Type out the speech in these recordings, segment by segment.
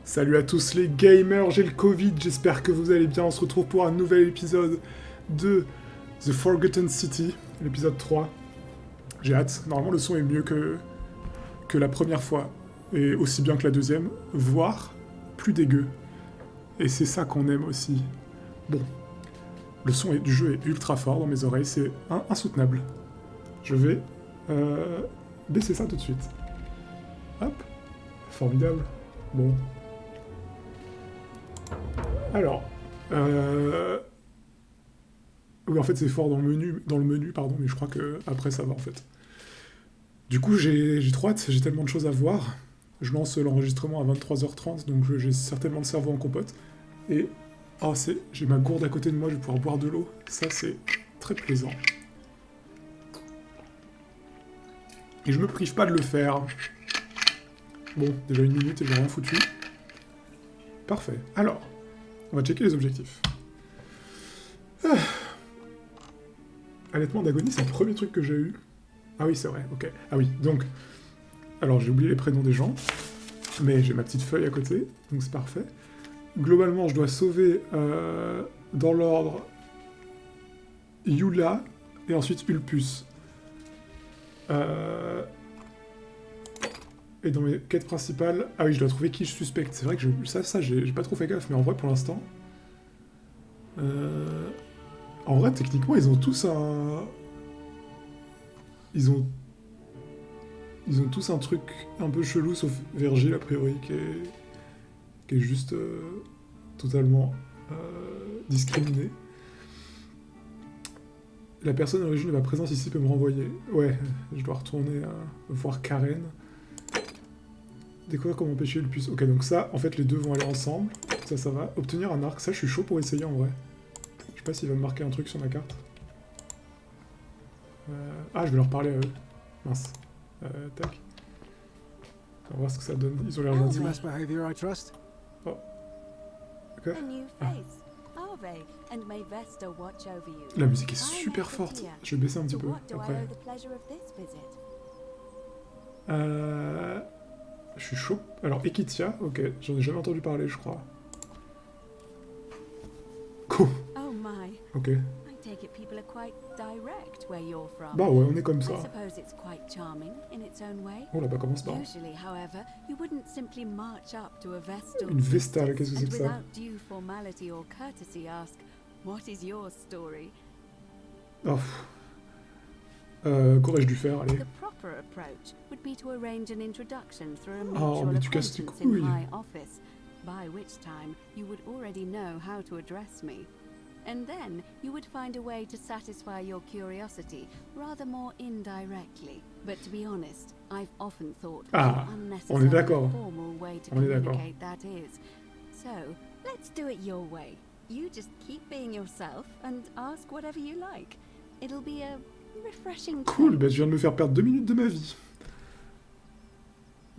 Salut à tous les gamers, j'ai le Covid, j'espère que vous allez bien. On se retrouve pour un nouvel épisode de The Forgotten City, l'épisode 3. J'ai hâte, normalement le son est mieux que la première fois, et aussi bien que la deuxième, voire plus dégueu. Et c'est ça qu'on aime aussi. Bon, le son du jeu est ultra fort dans mes oreilles, c'est insoutenable. Je vais baisser ça tout de suite. Hop, formidable. Bon. Alors, oui, en fait, c'est fort dans le menu, pardon, mais je crois que après ça va en fait. Du coup, j'ai trop hâte, j'ai tellement de choses à voir. Je lance l'enregistrement à 23h30, donc j'ai certainement le cerveau en compote. Et oh, j'ai ma gourde à côté de moi, je vais pouvoir boire de l'eau. Ça, c'est très plaisant. Et je me prive pas de le faire. Bon, déjà une minute et j'ai rien foutu. Parfait. Alors, on va checker les objectifs. Allaitement d'agonie, c'est le premier truc que j'ai eu. Ah oui, c'est vrai, ok. Ah oui, donc... Alors, j'ai oublié les prénoms des gens, mais j'ai ma petite feuille à côté, donc c'est parfait. Globalement, je dois sauver, dans l'ordre, Yula, et ensuite Ulpus. Et dans mes quêtes principales... Ah oui, je dois trouver qui je suspecte. C'est vrai que j'ai pas trop fait gaffe, mais en vrai, pour l'instant... En vrai, techniquement, ils ont tous un... Ils ont tous un truc un peu chelou, sauf Virgile, a priori, qui est juste totalement discriminé. La personne à l'origine de ma présence ici peut me renvoyer. Ouais, je dois retourner voir Karen. Découvrir comment empêcher le plus. Ok, donc ça, en fait, les deux vont aller ensemble. Ça va. Obtenir un arc, ça, je suis chaud pour essayer en vrai. Je sais pas s'il va me marquer un truc sur ma carte. Ah, je vais leur parler à eux. Mince. Tac. On va voir ce que ça donne. Ils ont l'air gentils. Oh. Ok. Ah. La musique est super forte. Je vais baisser un petit peu après. Je suis chaud. Alors, Ekitia, ok. J'en ai jamais entendu parler, je crois. Cool. Ok. Bah ouais, on est comme ça. Oh là, bah commence pas. Une Vestale, qu'est-ce que c'est que ça? Oh. Qu'aurais-je dû faire, allez. Oh, mais tu casses les couilles. And then you would find a way to satisfy your curiosity rather more indirectly. But to be honest, I've often thought what an unnecessary formal way to communicate that is. So, let's do it your way. You just keep being yourself and ask whatever you like. It'll be a refreshing Cool, bah je viens de me faire perdre 2 minutes de ma vie.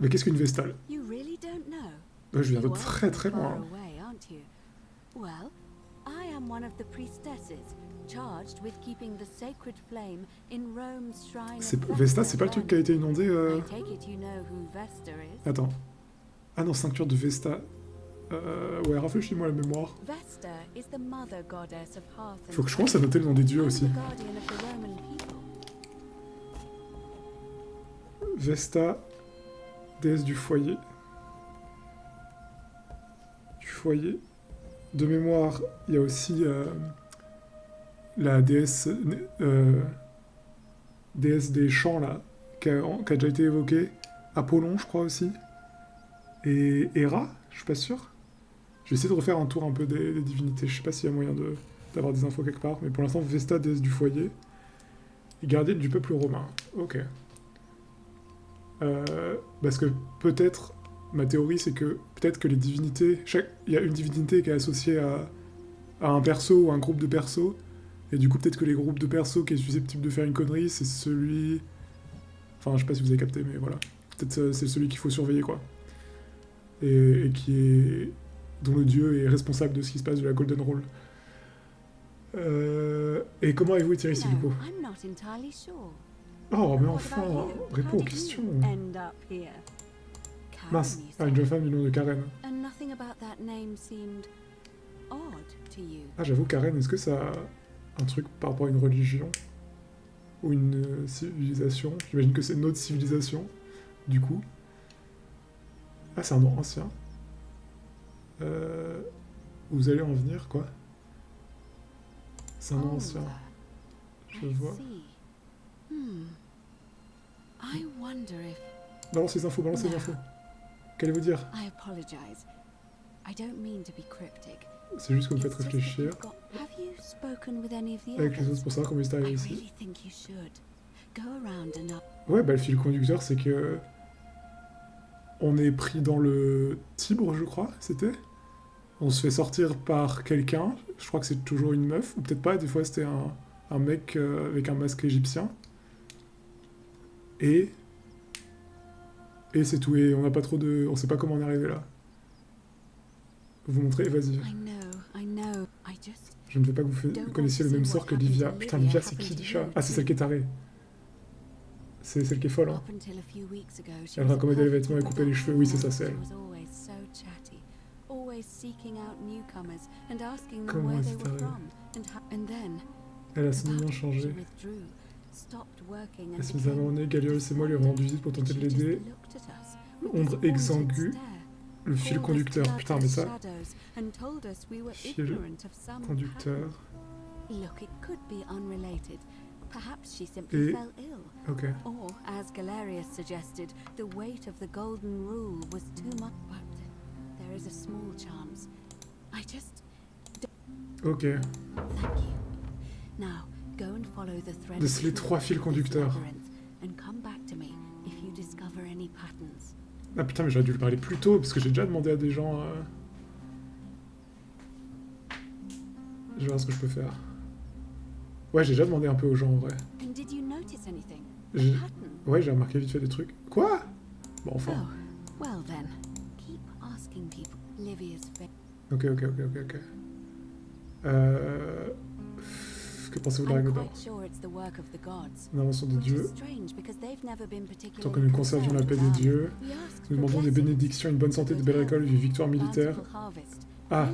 Mais qu'est-ce qu'une Vestale? You really don't know? Je viens de très très loin. Well, I am one of the priestesses charged with keeping the sacred flame in Rome's shrine. Vesta, c'est pas le truc qui a été inondé Attends. Ah non, ceinture de Vesta. Ouais, rafraîchis-moi la mémoire. Faut que je commence à noter le nom des dieux aussi. Vesta, déesse du foyer. De mémoire, il y a aussi la déesse des champs, là, qui a déjà été évoquée. Apollon, je crois aussi. Et Héra, je suis pas sûr. Je vais essayer de refaire un tour un peu des divinités. Je sais pas s'il y a moyen d'avoir des infos quelque part. Mais pour l'instant, Vesta, déesse du foyer. Et gardienne du peuple romain. Ok. Parce que peut-être... Ma théorie, c'est que peut-être que les divinités... Il y a une divinité qui est associée à un perso ou un groupe de persos. Et du coup, peut-être que les groupes de persos qui est susceptible de faire une connerie, c'est celui... Enfin, je sais pas si vous avez capté, mais voilà. Peut-être c'est celui qu'il faut surveiller, quoi. Et dont le dieu est responsable de ce qui se passe de la Golden Rule. Et comment avez-vous été ici, du coup? Oh, mais enfin, réponds aux questions. Mince, une jeune femme du nom de Karen. Ah, j'avoue, Karen, est-ce que ça a un truc par rapport à une religion ou une civilisation? J'imagine que c'est notre civilisation, du coup. Ah, c'est un nom ancien. Vous allez en venir, quoi. C'est un nom ancien. Je vois. Balance les infos, balance les infos. Qu'allez-vous dire? C'est juste qu'on me fait réfléchir. Avec les autres pour savoir comment ils sont arrivés ici. Ouais, bah le fil conducteur, c'est que... On est pris dans le Tibre, je crois, c'était. On se fait sortir par quelqu'un. Je crois que c'est toujours une meuf, ou peut-être pas, des fois c'était un mec avec un masque égyptien. Et c'est tout, et on n'a pas trop de... On sait pas comment on est arrivé là. Vous montrez, vas-y. Je ne veux pas que vous connaissiez le même sort que Livia. Putain, Livia, c'est qui déjà? Ah, c'est celle qui est tarée. C'est celle qui est folle, hein. Elle raccommodait les vêtements et coupait les cheveux. Oui, c'est ça, c'est elle. Comment elle s'est tarée? Elle a soudainement changé. Elle se mise à mon nez. Gallios et moi lui avons rendu visite pour tenter de l'aider. Ombre exangue. Le fil conducteur. Putain, mais ça... Fil conducteur. Et... Ok. Ok. Laisse-les 3 fils conducteurs. Ah putain, mais j'aurais dû lui parler plus tôt, parce que j'ai déjà demandé à des gens... Je vais voir ce que je peux faire. Ouais, j'ai déjà demandé un peu aux gens, en vrai. Ouais, j'ai remarqué vite fait des trucs. Quoi? Bon, enfin. Ok. Que pensez-vous de la règle d'or? Une invention de Dieu. Tant que nous conservions la paix des dieux, nous demandons des bénédictions, une bonne santé, de belles récoltes, une victoire militaire. Ah.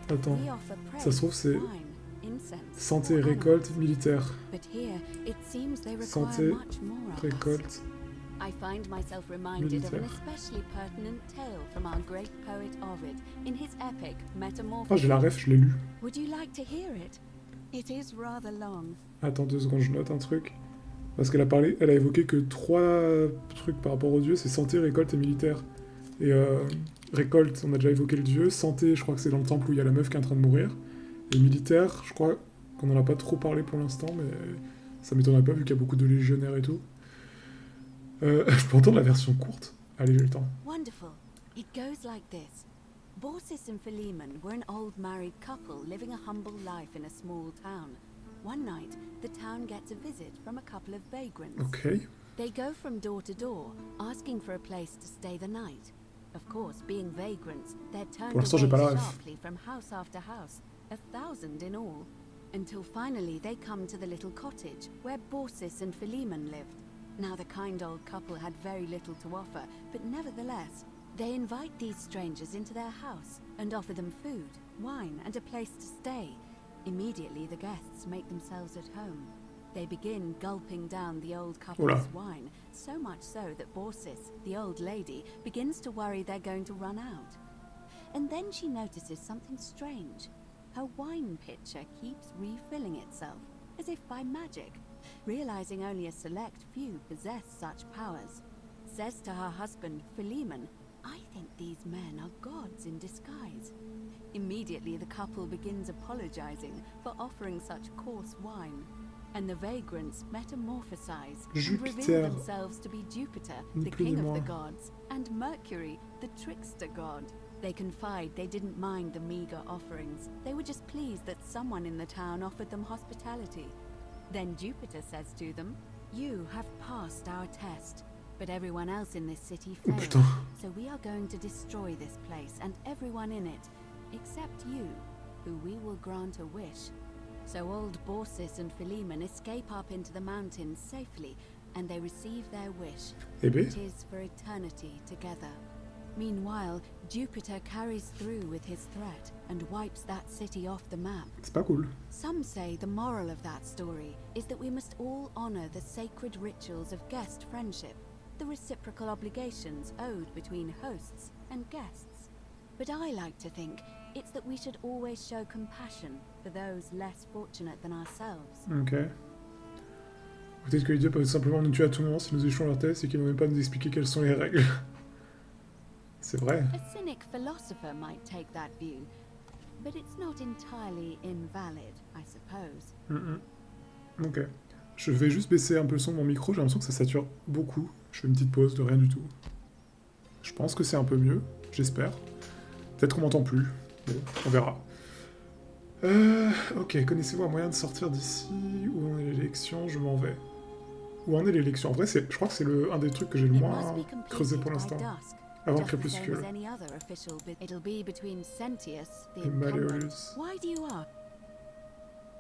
Attends. Ça se trouve, c'est... Santé, récolte, militaire. Santé, récolte... I find myself reminded of an especially pertinent tale from our great poet Ovid in his epic Metamorphosis. Oh, j'ai la ref, je l'ai lu. Would you like to hear it? It is rather long. Attends 2 secondes, je note un truc. Parce qu'elle a parlé, elle a évoqué que 3 trucs par rapport aux dieux, c'est santé, récolte et militaire. Et récolte, on a déjà évoqué le dieu. Santé, je crois que c'est dans le temple où il y a la meuf qui est en train de mourir. Et militaire, je crois qu'on en a pas trop parlé pour l'instant, mais ça m'étonnerait pas vu qu'il y a beaucoup de légionnaires et tout. Je peux entendre la version courte? Allez, j'ai le temps. Wonderful. It goes like this. Baucis and Philemon were an old married couple living a humble life in a small town. One night, the town gets a visit from a couple of vagrants. Okay. They go from door to door, asking for a place to stay the night. Of course, being vagrants, they're turned away sharply from house after house, 1,000 in all, until finally they come to the little cottage where Baucis and Philemon lived. Now the kind old couple had very little to offer, but nevertheless, they invite these strangers into their house and offer them food, wine, and a place to stay. Immediately the guests make themselves at home. They begin gulping down the old couple's wine, so much so that Baucis, the old lady, begins to worry they're going to run out. And then she notices something strange. Her wine pitcher keeps refilling itself, as if by magic. Realizing only a select few possess such powers, says to her husband, Philemon, I think these men are gods in disguise. Immediately the couple begins apologizing for offering such coarse wine, and the vagrants metamorphosize and reveal themselves to be Jupiter, the king of the gods, and Mercury, the trickster god. They confide they didn't mind the meager offerings. They were just pleased that someone in the town offered them hospitality. Then Jupiter says to them, you have passed our test, but everyone else in this city failed, so we are going to destroy this place and everyone in it, except you, who we will grant a wish. So old Baucis and Philemon escape up into the mountains safely, and they receive their wish. It is for eternity together. Meanwhile, Jupiter carries through with his threat and wipes that city off the map. C'est pas cool. Some say the moral of that story is that we must all honor the sacred rituals of guest friendship, the reciprocal obligations owed between hosts and guests. But I like to think it's that we should always show compassion for those less fortunate than ourselves. Ok. Peut-être que les dieux peuvent simplement nous tuer à tout moment si nous échouons leur test et qu'ils n'ont même pas nous expliquer quelles sont les règles. C'est vrai. A cynic philosopher might take that view, but it's not entirely invalid, I suppose. Ok. Je vais juste baisser un peu le son de mon micro, j'ai l'impression que ça sature beaucoup. Je fais une petite pause de rien du tout. Je pense que c'est un peu mieux, j'espère. Peut-être qu'on m'entend plus. Bon, on verra. Ok, connaissez-vous un moyen de sortir d'ici? Où en est l'élection? Je m'en vais. Où en est l'élection? En vrai, je crois que c'est un des trucs que j'ai le moins creusé pour l'instant. Avant le crépuscule. Et Malleolus.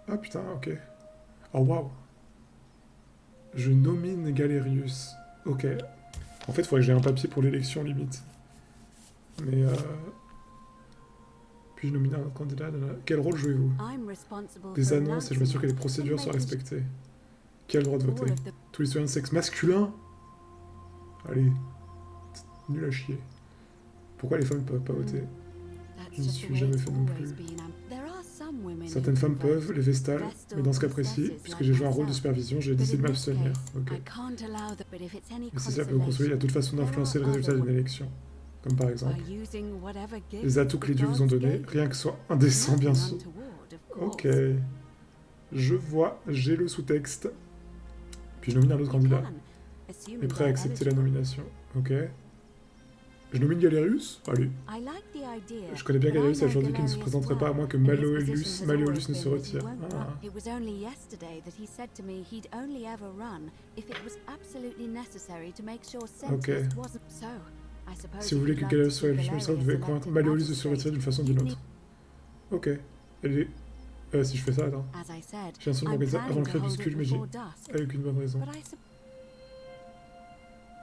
Ah putain, ok. Oh waouh. Je nomine Galerius. Ok. En fait, il faudrait que j'ai un papier pour l'élection, limite. Mais puis je nomine un candidat. Quel rôle jouez-vous? Des annonces et je m'assure que les procédures sont respectées. Qui a le droit de voter? Tous les citoyens de sexe masculin? Allez. Nul à chier. Pourquoi les femmes ne peuvent pas voter? Je ne suis jamais fait non plus. Certaines femmes peuvent, les vestales, mais dans ce cas précis, puisque j'ai joué un rôle de supervision, j'ai décidé de m'abstenir. Ok. Mais si cela peut vous consoler, il y a toute façon d'influencer le résultat d'une élection. Comme par exemple, les atouts que les dieux vous ont donnés, rien que ce soit indécent bien sûr. Ok. Je vois, j'ai le sous-texte. Puis je nomine un autre candidat. Est prêt à accepter la nomination. Ok. Je nomine Galerius? Allez. Je connais bien Galerius et aujourd'hui qu'il ne se présenterait pas à moins que Malleolus ne se retire. Ah. Ok. Si vous voulez que Galerius soit élu, vous devez convaincre Malleolus de se retirer d'une façon ou d'une autre. Ok. Elle est... si je fais ça, attends. J'ai un seul magasin avant le crépuscule, mais j'ai aucune bonne raison.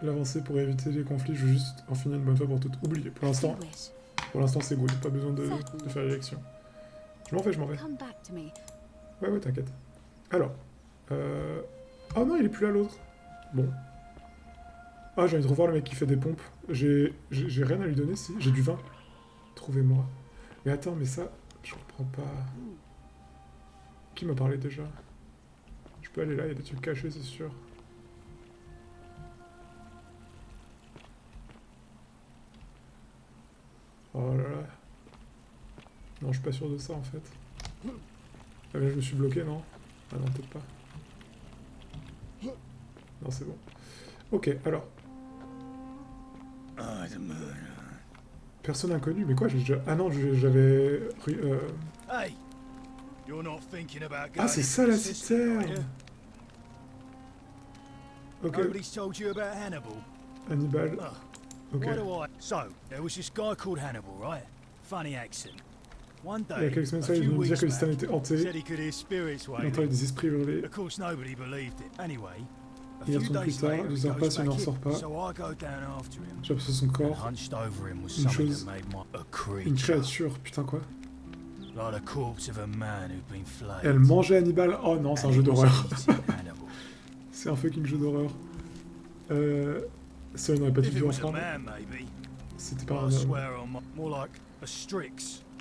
L'avancée pour éviter les conflits, je veux juste en finir une bonne fois pour toutes. Oubliez, pour l'instant c'est good, pas besoin de faire l'élection. Je m'en vais. Ouais, t'inquiète. Alors, oh non, il est plus là l'autre. Bon. Ah, j'ai envie de revoir le mec qui fait des pompes. J'ai rien à lui donner, si. J'ai du vin. Trouvez-moi. Mais attends, mais ça, je comprends pas. Qui m'a parlé déjà? Je peux aller là, il y a des trucs cachés, c'est sûr. Oh là là. Non, je suis pas sûr de ça en fait. Ah, là, je me suis bloqué, non? Ah non, peut-être pas. Non, c'est bon. Ok, alors. Personne inconnue, mais quoi? Ah non, j'avais... Ah, c'est ça la citerne! Ok. Hannibal. Okay. So, there was this guy called Hannibal, right? Funny accent. One day, il y a quelques semaines, il est venu me dire que le système était hanté. Il entendait des esprits hurler. Of course, nobody believed it. Anyway, il retourne plus tard, 2 heures passent, il n'en ressort pas. J'aperçois son corps. Une chose. Une créature, putain quoi. Elle mangeait Hannibal. Oh non, c'est un jeu d'horreur. C'est un fucking jeu d'horreur. Ça, il n'aurait pas dû vivre ensemble. C'était pas un homme.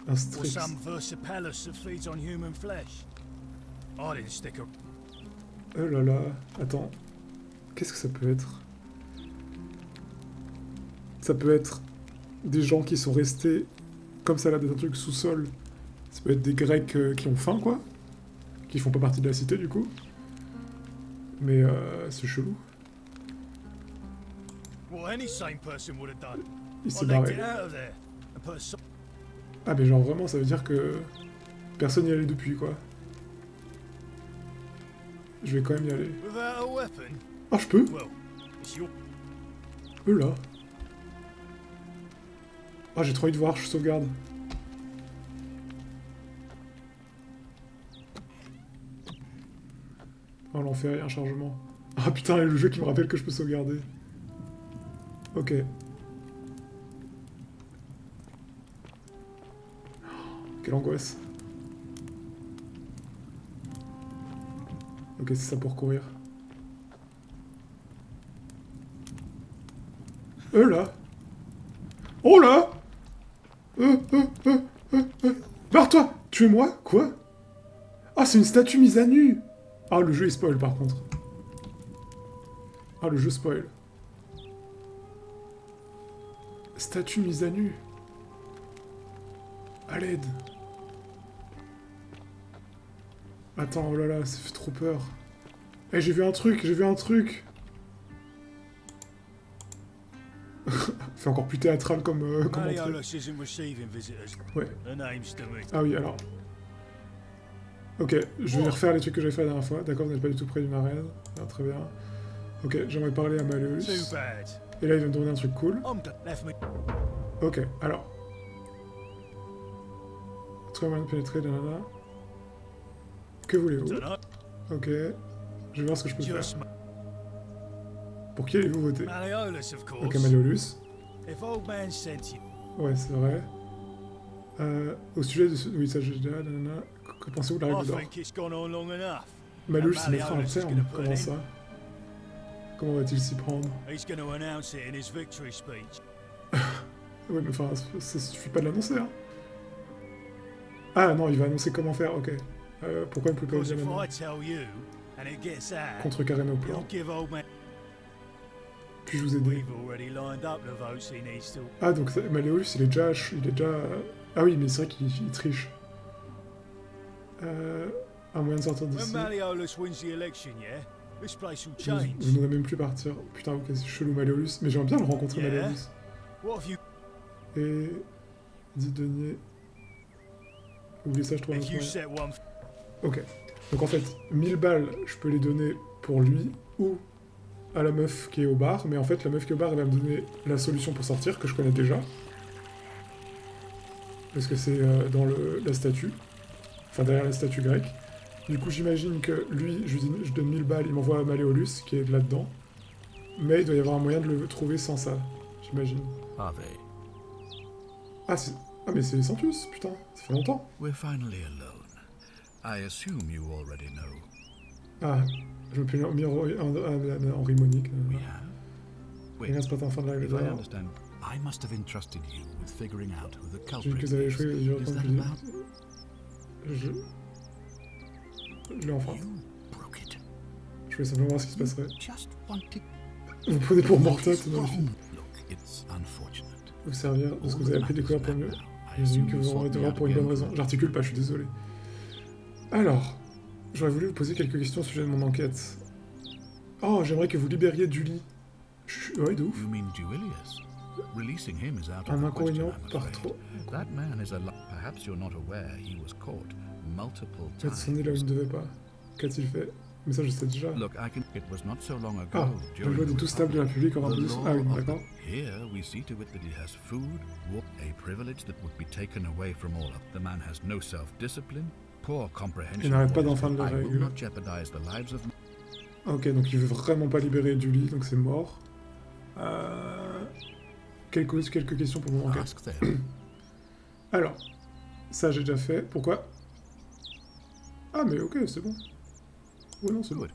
Un Strix. Oh là là. Attends. Qu'est-ce que ça peut être? Ça peut être des gens qui sont restés comme ça là, dans un truc sous-sol. Ça peut être des Grecs qui ont faim, quoi. Qui font pas partie de la cité, du coup. Mais c'est chelou. Il s'est barré. Ah mais genre vraiment ça veut dire que personne n'y allait depuis quoi. Je vais quand même y aller. Ah je peux? Là. Ah j'ai trop envie de voir, je sauvegarde. Oh l'enfer, il y a un chargement. Ah putain, il y a le jeu qui me rappelle que je peux sauvegarder. Ok. Quelle angoisse. Ok, c'est ça pour courir. Là. Oh là. Barre-toi. Tu es moi? Quoi? Ah, c'est une statue mise à nu. Ah, le jeu, il spoil, par contre. Ah, le jeu spoil. Statue mise à nu. À l'aide. Attends, oh là là, ça fait trop peur. Eh, j'ai vu un truc. C'est encore plus théâtral comme entrée. Ouais. Ah oui, alors. Ok, je vais refaire les trucs que j'avais fait la dernière fois. D'accord, vous n'êtes pas du tout près d'une arène. Ah, très bien. Ok, j'aimerais parler à Malleus. Et là, il vient de donner un truc cool. Ok, alors. Très moyen de pénétrer, nanana. Que voulez-vous? Ok. Je vais voir ce que je peux faire. Pour qui allez-vous voter? Ok, Malleus. Ouais, c'est vrai. Au sujet de... Oui, ça, j'ai déjà... Nanana. Que pensez-vous de la règle d'or? Malleus se mettra un terme. Comment ça? Comment va-t-il s'y prendre? Ouais, mais enfin, ça suffit pas de l'annoncer, hein. Ah non, il va annoncer comment faire, ok. Pourquoi il ne peut pas le dire maintenant? Contrecarrer nos plans. Puis-je vous aider? Ah, donc Malleus, il est déjà... Ah oui, mais c'est vrai qu'il triche. Un moyen de sortir d'ici. Vous n'aurez même plus partir. Putain, ok, c'est chelou Malleus. Mais j'aimerais bien le rencontrer, Malleus. Et... 10 deniers... Oublie ça, je trouve un moyen. Ok. Donc en fait, 1000 balles, je peux les donner pour lui ou à la meuf qui est au bar. Mais en fait, la meuf qui est au bar, elle va me donner la solution pour sortir, que je connais déjà. Parce que c'est dans la statue. Enfin, derrière la statue grecque. Du coup, j'imagine que lui, je donne 1000 balles, il m'envoie à Malleolus, qui est là-dedans. Mais il doit y avoir un moyen de le trouver sans ça, j'imagine. Ah, mais c'est Santius, putain, ça fait longtemps. Ah, je me plais en rimonique. Regarde, c'est pas en fin de la règle d'or. J'ai vu que vous avez échoué, j'ai entendu. Je l'ai enfin. Je voulais simplement voir ce qui se passerait. Vous prenez pour Mortot dans le film. Vous servir de ce que vous avez appris découvert pour mieux. J'imagine que vous en aurez devoir pour une bonne raison. J'articule pas, je suis désolé. Alors, j'aurais voulu vous poser quelques questions au sujet de mon enquête. Oh, j'aimerais que vous libériez Julie. Ouais, de ouf. Un inconvénient par trop. Peut-être son nez là où il ne devait pas. Qu'a-t-il fait? Mais ça, je sais déjà. Ah, le joueur des tout stables de la République en plus. Ah oui, d'accord. Il n'arrête pas d'enfreindre les règles. Ok, donc il veut vraiment pas libérer Julie, donc c'est mort. Quelques questions pour mon enquête. Alors, ça j'ai déjà fait. Pourquoi? Ah mais ok, c'est bon. Ouais, non, c'est bon.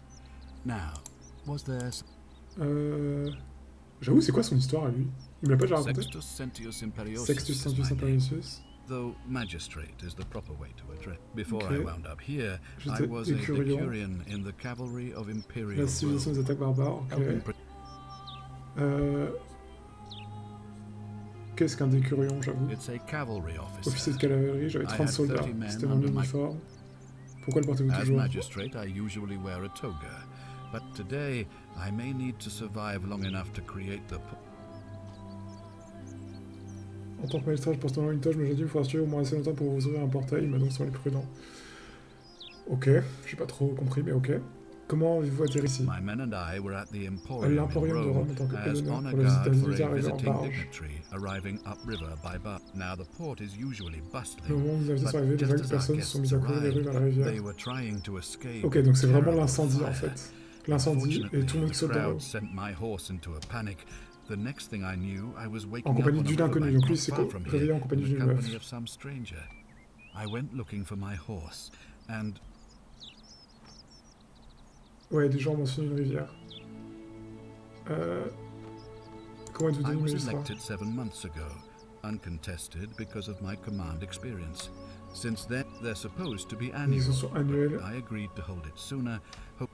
J'avoue, c'est quoi son histoire à lui? Il me l'a pas déjà raconté? Sextus Sentius Imperiosus. Though magistrate is the proper way to address. Before I wound up here, I was a decurion in the cavalry of Imperial. La civilisation des attaques barbares, ok. Qu'est-ce qu'un décurion, j'avoue? Officier de cavalerie, j'avais 30 soldats, c'était mon uniforme. Pourquoi le portez-vous toujours? En tant que magistrat, je porte toujours une toge, mais aujourd'hui, il faut assurer au moins assez longtemps pour vous ouvrir un portail, il m'a donc semblé prudent. Ok, j'ai pas trop compris, mais ok. Comment avez-vous atterri ici? À l'Emporium de Rome en tant que colonel pour la visite d'un militaire arrivé en barge. Au moment où vous avez sur arrivé, de vagues personnes se sont mises à courir les rues vers la rivière. Ok, donc c'est vraiment l'incendie en fait. L'incendie et tout le monde saute dans l'eau. En compagnie d'une inconnue, donc lui il s'est réveillé en compagnie d'une meuf. I went looking for my horse, and... Ouais, des gens mentionnent une rivière. Comment êtes-vous I was l'histoire? elected 7 months ago, uncontested because of my command experience. Since then, they're supposed to be annual, but I agreed to hold it sooner.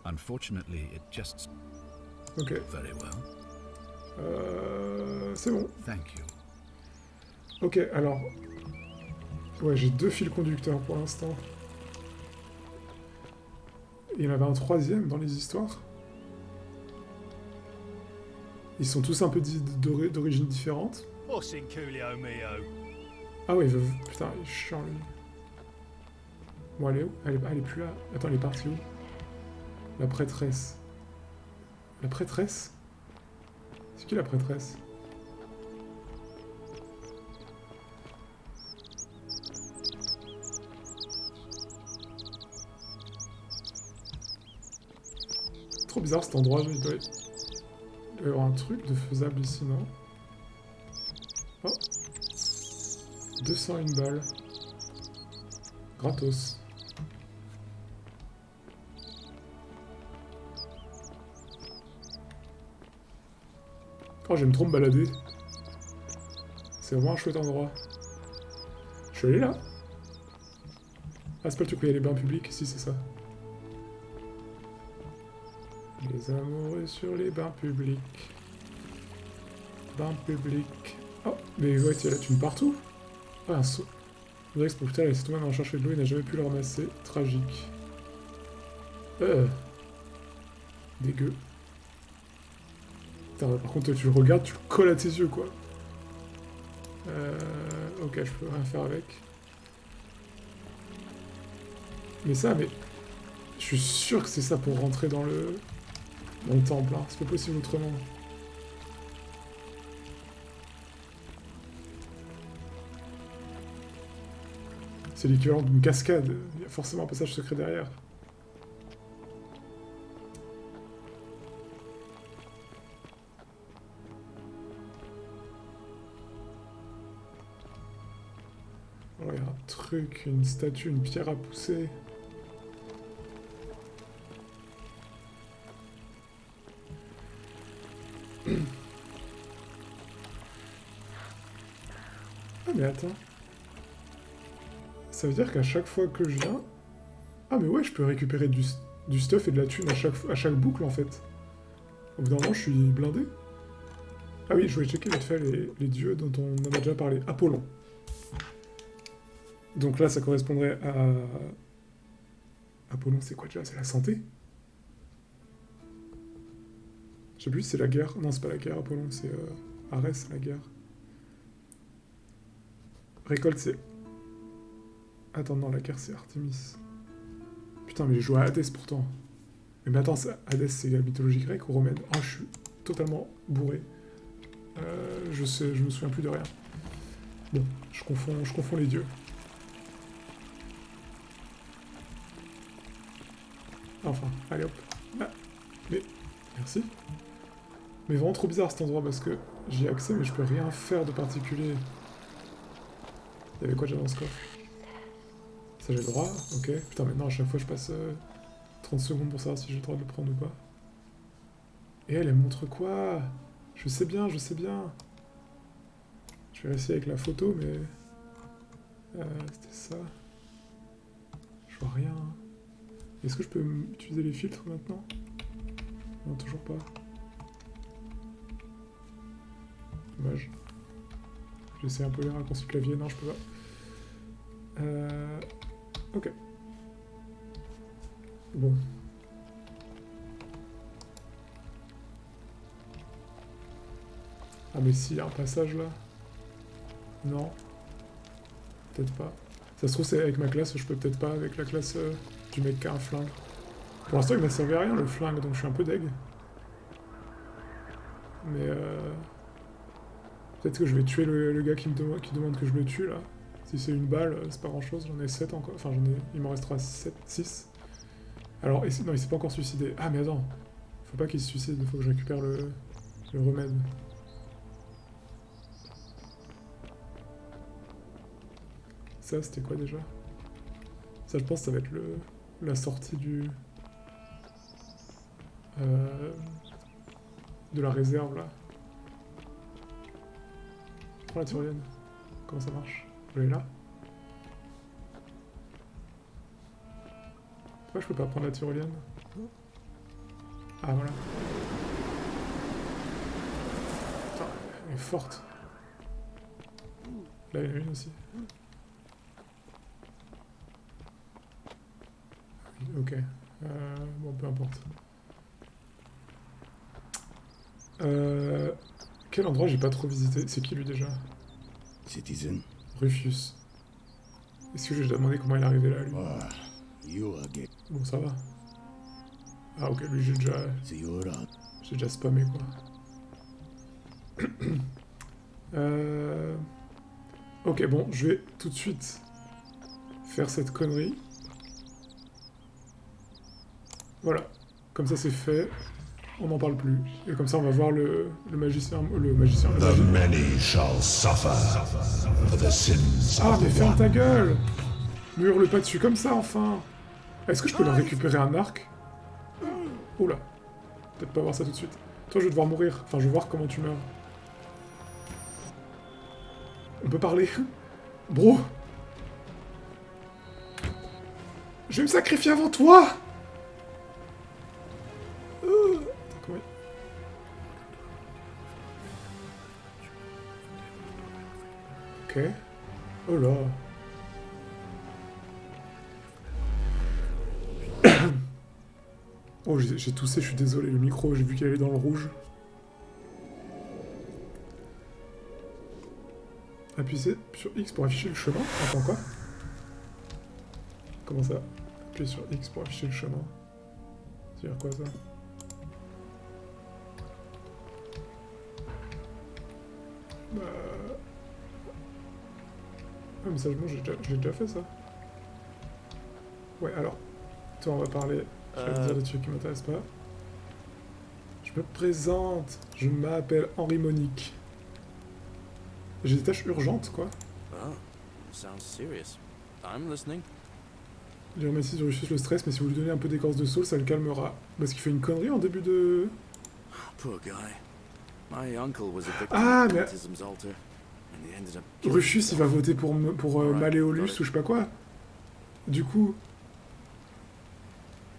Unfortunately, it just... Ok. Very well. C'est bon. Thank you. Ok, alors... Ouais, j'ai 2 fils conducteurs pour l'instant. Il y en avait un troisième dans les histoires. Ils sont tous un peu d'origine différente. Ah ouais, putain, il est chiant lui. Bon, elle est où? Elle est plus là. Attends, elle est partie où? La prêtresse. La prêtresse? C'est qui la prêtresse? Trop bizarre cet endroit, il doit y avoir un truc de faisable ici, non? Oh, 201 balles. Gratos. Oh, j'aime trop me balader. C'est vraiment un chouette endroit. Je suis allé là? Ah, c'est pas le truc où il y a les bains publics? Si, c'est ça. Les amoureux sur les bains publics. Bains publics. Oh, mais ouais, il y a la thune partout. Ah, un saut. On dirait que ce propriétaire laissé tomber dans la chercher de l'eau et n'a jamais pu le ramasser. Tragique. Dégueu. Putain, par contre, tu le regardes, tu le colles à tes yeux, quoi. Ok, je peux rien faire avec. Mais ça, mais... Je suis sûr que c'est ça pour rentrer dans le temple, hein. C'est pas possible autrement. C'est l'équivalent d'une cascade. Il y a forcément un passage secret derrière. Alors, il y a un truc, une statue, une pierre à pousser. Ah mais attends. Ça veut dire qu'à chaque fois que je viens... Ah mais ouais, je peux récupérer du stuff et de la thune à chaque boucle en fait. Au bout d'un moment, je suis blindé. Ah oui, je voulais checker vite fait les dieux dont on en a déjà parlé. Apollon. Donc là, ça correspondrait à... Apollon, c'est quoi déjà? C'est la santé? Je sais plus si c'est la guerre. Non, c'est pas la guerre, Apollon, c'est Arès, la guerre. Récolte, c'est... Attends, non, la guerre, c'est Artémis. Putain, mais j'ai joué à Hadès, pourtant. Mais attends, Hadès, c'est la mythologie grecque ou romaine? Ah, je suis totalement bourré. Je me souviens plus de rien. Bon, je confonds les dieux. Enfin, allez hop. Ah, mais... Merci. Mais vraiment trop bizarre cet endroit parce que j'y ai accès mais je peux rien faire de particulier. Il y avait quoi déjà dans ce coffre? Ça j'ai le droit? Ok. Putain maintenant à chaque fois je passe 30 secondes pour savoir si j'ai le droit de le prendre ou pas. Et elle montre quoi? Je sais bien, je sais bien. Je vais essayer avec la photo mais... c'était ça. Je vois rien. Est-ce que je peux utiliser les filtres maintenant? Non, toujours pas. Dommage. J'essaie un peu les raccourcis clavier. Non, je peux pas. Ok. Bon. Ah mais si, il y a un passage là. Non. Peut-être pas. Ça se trouve c'est avec ma classe, je peux peut-être pas avec la classe du mec qui a un flingue. Pour l'instant il m'a servi à rien le flingue, donc je suis un peu deg. Mais peut-être que je vais tuer le gars qui demande que je le tue là. Si c'est une balle, c'est pas grand chose, j'en ai 7 encore. Enfin il m'en restera 6. Alors, non, il s'est pas encore suicidé. Ah mais attends, faut pas qu'il se suicide, il faut que je récupère le remède. Ça c'était quoi déjà? Ça, je pense que ça va être la sortie du... de la réserve, là. Prends la tyrolienne. Comment ça marche? Elle est là? Pourquoi je peux pas prendre la tyrolienne? Ah, voilà. Putain, elle est forte. Là, il y en a une aussi. Ok. Bon, peu importe. Quel endroit j'ai pas trop visité? C'est qui lui déjà? Citizen. Rufus. Est-ce que j'ai déjà demandé comment il est arrivé là, lui? Bon, ça va. Ah, ok, lui j'ai déjà spammé, quoi. Ok, bon, je vais tout de suite faire cette connerie. Voilà. Comme ça, c'est fait. On n'en parle plus. Et comme ça, on va voir le magicien... The many shall suffer for the sins Ah, of mais the ferme one. ta gueule! Ne hurle pas dessus comme ça, enfin! Est-ce que je peux leur récupérer un arc? Oula. Peut-être pas voir ça tout de suite. Toi, je vais devoir mourir. Enfin, je vais voir comment tu meurs. On peut parler? Bro! Je vais me sacrifier avant toi! Comment... Ok. Oh là. Oh, j'ai toussé, je suis désolé, le micro, j'ai vu qu'il allait dans le rouge. Appuyez sur X pour afficher le chemin. Attends, quoi? Comment ça? Appuyez sur X pour afficher le chemin. Ça veut dire quoi, ça? Bah... Ah, mais sagement, j'ai déjà fait, ça. Ouais, alors... Toi, on va parler... Je vais te dire des trucs qui m'intéressent pas. Je me présente. Je m'appelle Henri Monique. J'ai des tâches urgentes, quoi. Oh, sounds serious. I'm listening. J'ai remercié sur Rufus le stress, mais si vous lui donnez un peu d'écorce de saule, ça le calmera. Parce qu'il fait une connerie en début de... Poor guy. My uncle was a victim Ah, of mais... baptism's altar, and he ended up killing Rufus, il va himself. voter pour Malleolus ou je sais pas quoi. Du coup...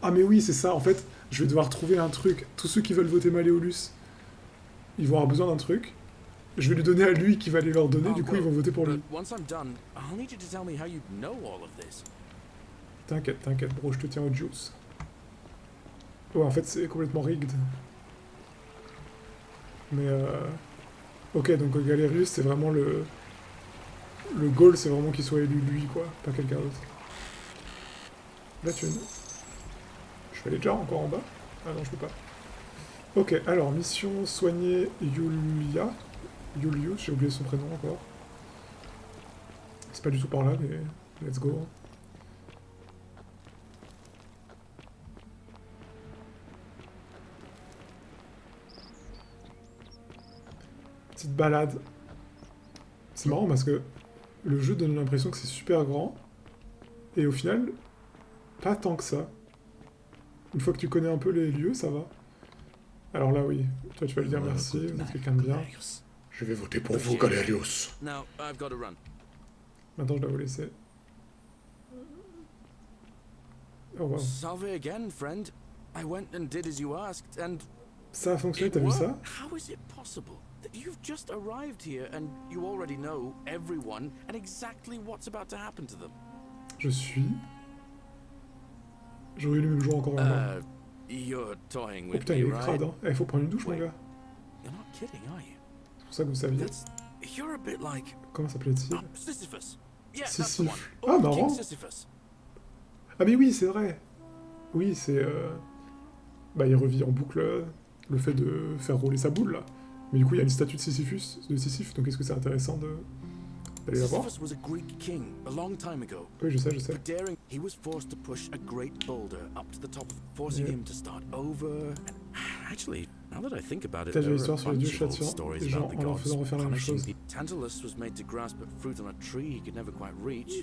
Ah mais oui, c'est ça, en fait, je vais devoir trouver un truc. Tous ceux qui veulent voter Malleolus, ils vont avoir besoin d'un truc. Je vais lui donner à lui qui va les leur donner, du coup ils vont voter pour lui. But once I'm done, I'll need you to tell me how you know all of this. T'inquiète, t'inquiète, bro, je te tiens au juice. Ouais, en fait, c'est complètement rigged. Mais ok, donc Galerius, c'est vraiment le... Le goal, c'est vraiment qu'il soit élu lui, quoi, pas quelqu'un d'autre. Là, tu... Je vais aller déjà encore en bas? Ah non, je peux pas. Ok, alors, mission soigner Julius, j'ai oublié son prénom encore. C'est pas du tout par là, mais let's go. Petite balade. C'est marrant parce que le jeu donne l'impression que c'est super grand, et au final, pas tant que ça. Une fois que tu connais un peu les lieux, ça va. Alors là, oui. Toi, tu vas lui dire merci, vous êtes quelqu'un de bien. Je vais voter pour vous, Galerius. Now, I've got to run. Maintenant, je dois vous laisser. Oh, wow. Salve again, friend. I went and did as you asked, and... Ça a fonctionné, t'as vu ça? How is it possible that you've just arrived here and you already know everyone and exactly what's about to happen to them? Je suis... J'aurais eu le même jour encore un mois. You're toying Oh with putain, me, il est right? crade, hein. Eh, faut prendre une douche, mon Wait. gars. You're not kidding, are you? C'est pour ça que vous saviez. You're a bit like... Comment s'appelait-il? Sisyphus. Yeah, that's Sisyphe. the one. Ah, Old marrant. King Sisyphus. Ah mais oui, c'est vrai. Oui, c'est... Bah, il revit en boucle le fait de faire rouler sa boule, là. Mais du coup, il y a une statue de Sisyphe, donc est-ce que c'est intéressant d'aller la voir? Sisyphus was a Greek king a long time ago. Oui, je sais. For daring, he was forced to push a great boulder up to the top, forcing Yeah. him to start over. And actually, T'as vu l'histoire sur les dieux châtiants, les gens en leur faisant refaire la même chose.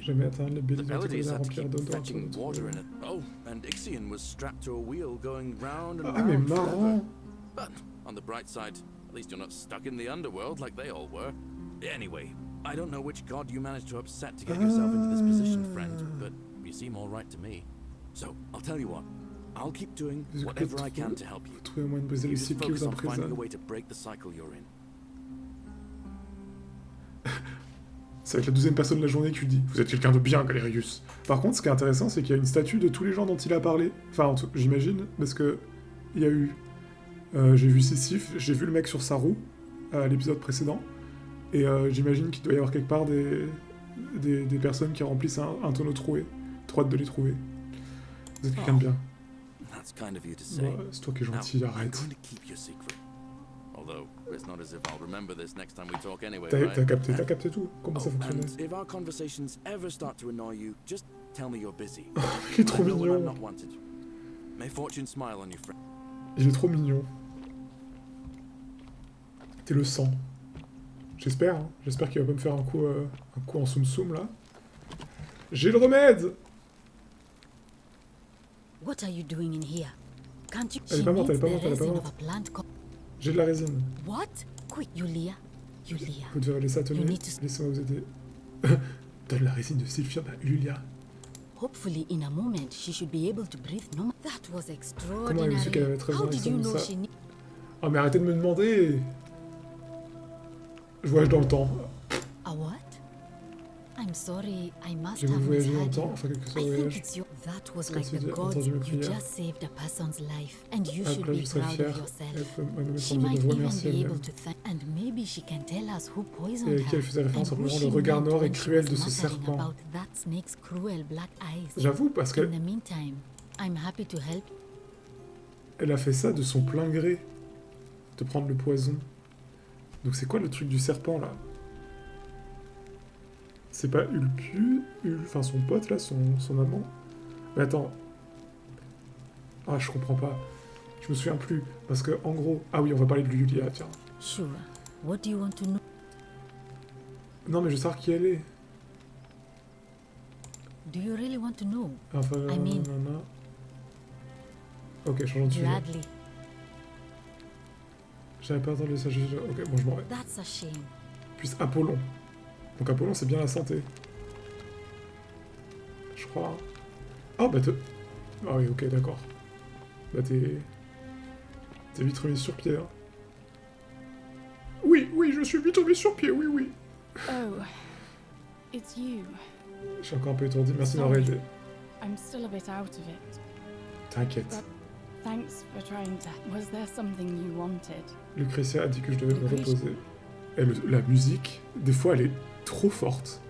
Jamais atteindre les béliers à remplir d'odeur. Ah mais marrant. On the bright side, at least you're not stuck in the underworld like they all were. Anyway, I don't know which god you managed to upset to get yourself into this position, friend, but you seem all right to me. So, I'll tell you what. I'll keep doing whatever I can to help you. You just focus on finding a way to break the cycle you're in. Ça va être la 12e personne de la journée qui lui dit « Vous êtes quelqu'un de bien, Galerius ». Par contre, ce qui est intéressant, c'est qu'il y a une statue de tous les gens dont il a parlé. Enfin, j'imagine, parce que il y a eu... j'ai vu Sisyphe, j'ai vu le mec sur sa roue, à l'épisode précédent, et j'imagine qu'il doit y avoir quelque part des personnes qui remplissent un tonneau troué. Trop hâte de les trouver. Vous êtes quelqu'un de bien. C'est toi qui es gentil, arrête. T'as capté tout. Comment ça fonctionnait? Il est trop mignon. Il est trop mignon. T'es le sang. J'espère, hein. J'espère qu'il va pas me faire un coup en soum-soum, là. J'ai le remède! What are you doing in here? Can't you... Elle est pas morte, elle est pas morte. J'ai de la résine. What? Quick, Yulia. Vous devez laisser atelier. Laissez-moi vous aider. Donne la résine de Sylphia à Yulia. Hopefully, in a moment, she should be able to breathe. No, that was extraordinary. Comment elle a su qu'elle avait 13 ans et ça? Oh mais arrêtez de me demander. Je voyage dans le temps. A what? I'm sorry, I must have voyagé dans le temps, enfin quelque chose de voyage. That was like the gods. You just saved a person's life, and you should be proud of yourself. She might even be able to thank, and maybe she can tell us who poisoned her. Elle faisait référence simplement le regard noir et cruel de ce serpent. J'avoue parce que. In the meantime, I'm happy to help. Elle a fait ça de son plein gré, de prendre le poison. Donc c'est quoi le truc du serpent là? C'est pas Ulcu, enfin son pote là, son amant. Mais attends. Ah, je comprends pas. Je me souviens plus. Parce que, en gros... Ah oui, on va parler de Yulia, tiens. Sure. What do you want to know? Non, mais je veux savoir qui elle est. Do you really want to know? Enfin, I mean... Ok, changeons de sujet. Gladly. J'avais pas entendu ça, ok, bon, je m'en vais. That's a shame. Puis Apollon. Donc Apollon, c'est bien la santé. Je crois. Oh, bah ah oui, ok, d'accord. Bah t'es vite remis sur pied, hein. Oui, je suis vite remis sur pied, oui. Oh, it's you. Je suis encore un peu étourdi, merci de m'avoir aidé. I'm still a bit out of it. T'inquiète. Thanks for trying to... Was there something you wanted? Lucretia a dit que je devais me reposer. Et la musique, des fois, elle est trop forte.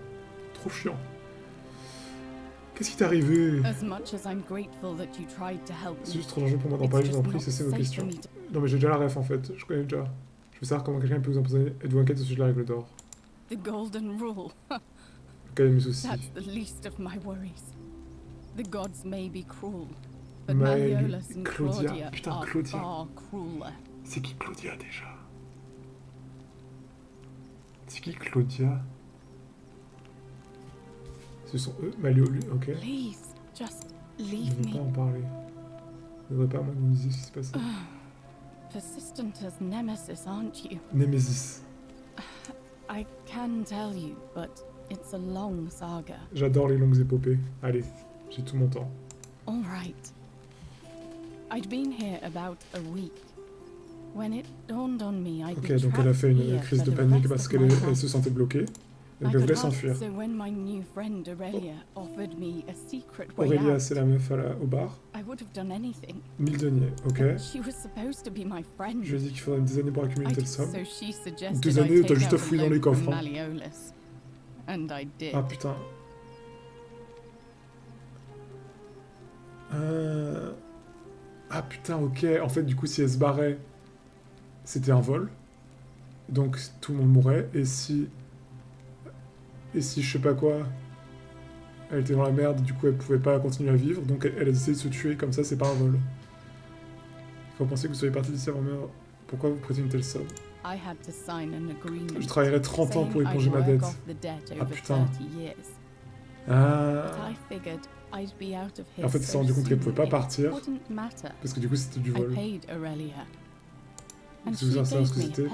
Trop chiant. Qu'est-ce qui t'est arrivé? C'est juste trop dangereux pour moi d'en parler, je vous en prie, cessez vos questions. Non mais j'ai déjà la ref en fait, je connais déjà. Je veux savoir comment quelqu'un peut vous empoisonner. Êtes-vous inquiète au sujet de la règle d'or? The golden rule. Quel est mes soucis? That's the least of my worries. The gods may be cruel, but Malleolus and Claudia are far crueler. C'est qui Claudia déjà? C'est qui Claudia? Ce sont eux, Malleolus, ok. Please, just Je leave ne veux pas en parler. Je ne voudrais pas m'analyser ce qui se passe. Persistent as Nemesis, aren't you? Nemesis. I can tell you, but it's a long saga. J'adore les longues épopées. Allez, j'ai tout mon temps. All right. I'd been here about a week. When it dawned on me, I'd ok, donc elle a fait une crise de panique parce qu'elle se sentait bloquée. Elle voulait s'enfuir. Aurélia, c'est la meuf au bar. 1000 deniers, ok. Je lui ai dit qu'il faudrait des années pour accumuler une telle somme. Des années, t'as juste à fouiller dans les coffres. Hein. Ah putain. Ah putain, ok. En fait, du coup, si elle se barrait, c'était un vol. Donc tout le monde mourrait. Et si je sais pas quoi, elle était dans la merde, du coup elle pouvait pas continuer à vivre, donc elle a décidé de se tuer, comme ça c'est pas un vol. Il faut penser que vous soyez parti d'ici avant Pourquoi vous prêtez une telle somme? Je travaillerai 30 ans pour éponger ma dette. Ah putain. Ah. En fait, il s'est rendu compte qu'elle pouvait pas partir. Parce que du coup, c'était du vol. C'est vous savoir ce que c'était.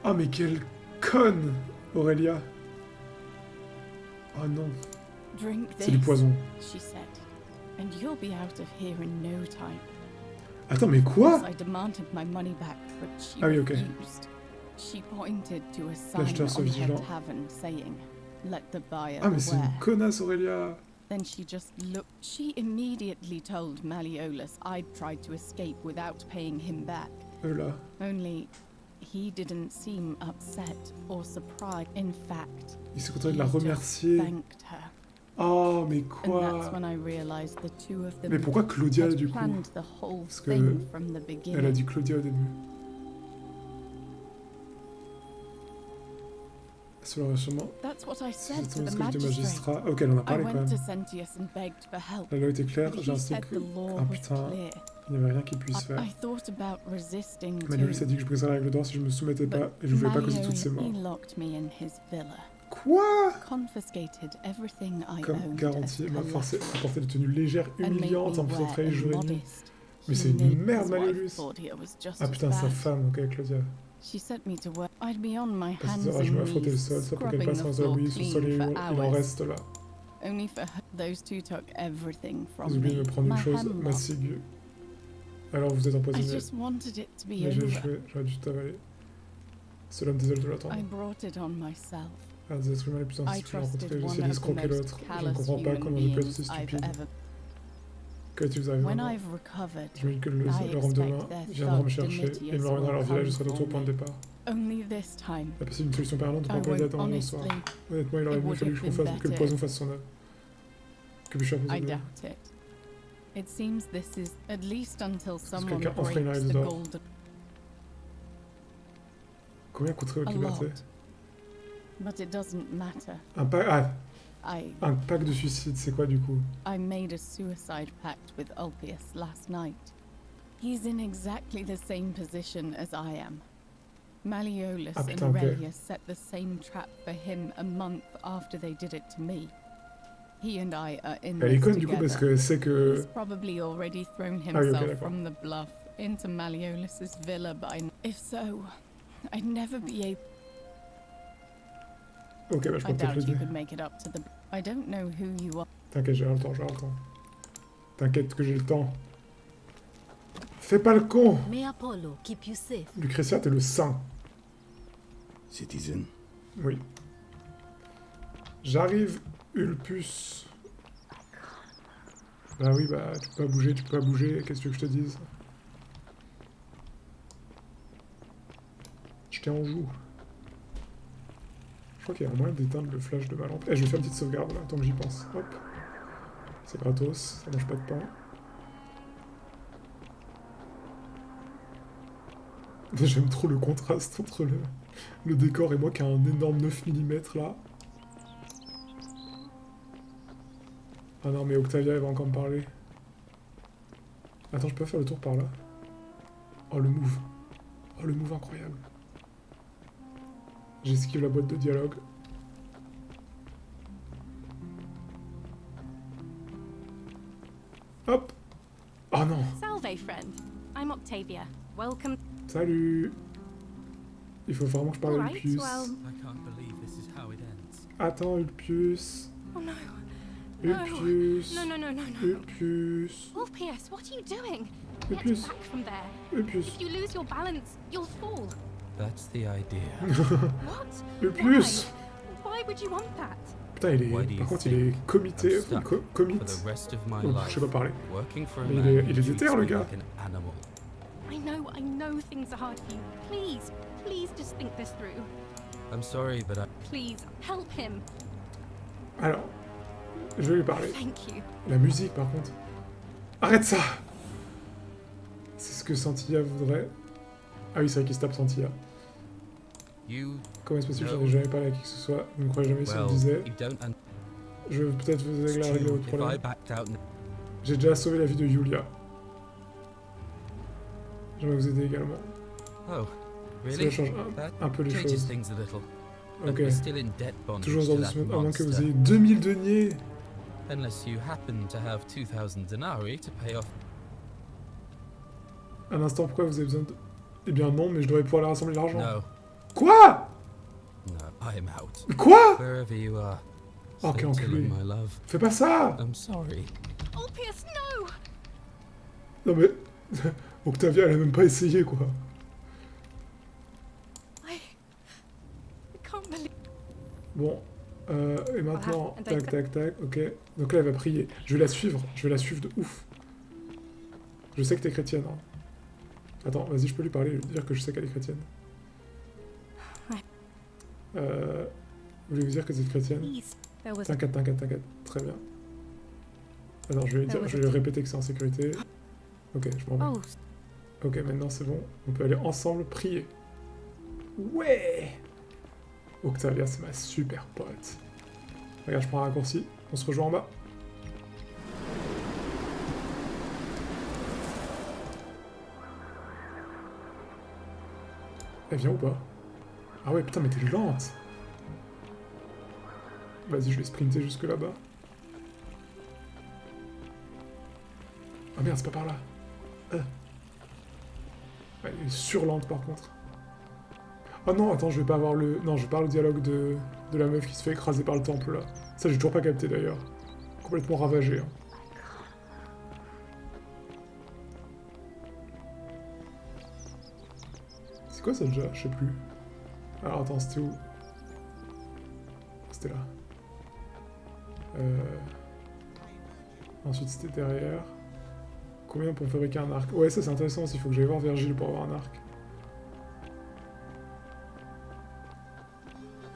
Oh, mais quelle conne, Aurélia. Oh non. C'est du poison. Attends, mais quoi? Ah oui, ok. L'acheteur soit vigilant. Ah, mais c'est une connasse, Aurélia. Then she just looked. She immediately told Malleolus I'd tried to escape without paying him back. Only he didn't seem upset or surprised. In fact, il s'est content de la remercier. Thanked her. Oh, mais quoi? And that's when I realized the two of them. Mais pourquoi Claudia du coup? Parce que elle a dit Claudia au début. Cela aurait sûrement... C'est ce que le magistrat... Ok, elle en a parlé quand même. La loi était claire, j'ai insisté que... Ah putain, il n'y avait rien qu'il puisse faire. Malleolus a dit que je briserais la règle d'or si je me soumettais pas, et je voulais pas causer toutes ces morts. Quoi? Comme garantie, elle m'a forcé à porter des tenues légères, humiliantes, en plus de travailler jour et nuit. Mais c'est une merde, Malleolus. Ah putain, sa femme, ok, Claudia. She sent me to work. I'd be on my hands and knees, scrubbing the floor clean for hours. Only for her, those two took everything from me. Vous oubliez de me prendre une chose, ma ciguë. Alors vous êtes empoisonné. I just wanted it to be over. J'ai échoué, j'aurais dû t'avaler. Cela me désole de l'attendre. I brought it on myself. Un des êtres humains les plus instinctifs que j'ai rencontrés, j'ai essayé d'escroquer l'autre. Je ne comprends pas comment j'ai pu être aussi stupide. Qu'est-ce que vous arrivez maintenant? Je me dis que le lendemain viendra me chercher et me ramènera à leur village, je serai de retour au point de départ. Il a passé une solution permanente pour employer d'attendre un soir. Honnêtement, il aurait mieux fallu que le poison fasse son œuvre. Que puis-je faire pour Est-ce que quelqu'un enfreint une règle d'or? Combien coûterait votre liberté? Un pacte de suicide, c'est quoi du coup? I made a suicide pact with Ulpius last night. He's in exactly the same position as I am. Malleolus and Aurelius set the same trap for him a month after they did it to me. He and I are in this together. Du coup, parce que c'est que... He's probably already thrown himself from the bluff into Malleolus's villa by... If so, I'd never be able... Ok, bah je peux peut-être l'aider. T'inquiète, j'ai le temps, T'inquiète que j'ai le temps. Fais pas le con! Lucretia, t'es le saint. Citizen. Oui. J'arrive, Ulpus. Bah oui, bah tu peux pas bouger, qu'est-ce que tu veux que je te dise? Je t'ai en joue. Je crois qu'il y a un moyen d'éteindre le flash de ma lampe. Eh, je vais faire une petite sauvegarde là, tant que j'y pense. Hop. C'est gratos, ça mange pas de pain. J'aime trop le contraste entre le décor et moi qui a un énorme 9 mm là. Ah non, mais Octavia elle va encore me parler. Attends, je peux faire le tour par là. Oh le move. Oh le move incroyable. J'esquive la boîte de dialogue. Hop. Oh non. Salve, friend. I'm Octavia. Welcome. Salut. Il faut vraiment que je parle à Ulpius. Attends, Ulpius. Oh no. Ulpius. No. Ulpius. Ulpius, what are you doing? Ulpius. Get back from there. Ulpius. If you lose your balance, you'll fall. That's the idea. What? Ulpius. Why would you want that? Putain, par contre, il est comité. Commit. Oh, je sais pas parler. Mais il est déter, le gars. I know things are hard for you. Please just think this through. I'm sorry, but Please, help him. Alors, je vais lui parler. Thank you. La musique, par contre. Arrête ça! C'est ce que Santilla voudrait. Ah oui, c'est vrai qu'il se tape Santilla. Comment est-ce possible? J'en ai jamais parlé à qui que ce soit. Vous ne croyez jamais si je le disais. Je vais peut-être vous régler votre problème. J'ai déjà sauvé la vie de Yulia. J'aimerais vous aider également. Oh, really? Ça change un peu les choses. Ok. Toujours dans ce monde, à moins que vous ayez 2000 deniers. Unless you happen to have 2000 denarii to pay off. Un instant, pourquoi vous avez besoin de... Eh bien non, mais je devrais pouvoir aller rassembler l'argent. No. Quoi? No, I'm out. Quoi? Wherever you are. Oh, quel enculé. My love. Fais pas ça! I'm sorry. Ulpius, no! Non mais... Octavia, elle a même pas essayé, quoi. I can't believe... Bon, et maintenant, tac, tac, tac, ok. Donc là, elle va prier. Je vais la suivre de ouf. Je sais que t'es chrétienne, hein. Attends, vas-y, je peux lui parler, lui dire que je sais qu'elle est chrétienne. Voulez-vous dire que vous êtes chrétienne? T'inquiète, t'inquiète, t'inquiète. Très bien. Alors, je vais lui répéter que c'est en sécurité. Ok, je m'en vais. Ok, maintenant c'est bon. On peut aller ensemble prier. Ouais! Octavia, c'est ma super pote. Regarde, je prends un raccourci. On se rejoint en bas. Elle vient ou pas? Ah ouais, putain, mais t'es lente! Vas-y, je vais sprinter jusque là-bas. Ah merde, c'est pas par là. Elle est surlente par contre. Ah non, attends, je vais pas avoir le... Non, je vais pas avoir le dialogue de la meuf qui se fait écraser par le temple là. Ça, j'ai toujours pas capté d'ailleurs. Complètement ravagé. Hein. C'est quoi ça déjà? Je sais plus. Alors attends, c'était où? C'était là. Ensuite c'était derrière. Combien pour fabriquer un arc? Ouais, ça c'est intéressant aussi, il faut que j'aille voir Virgile pour avoir un arc.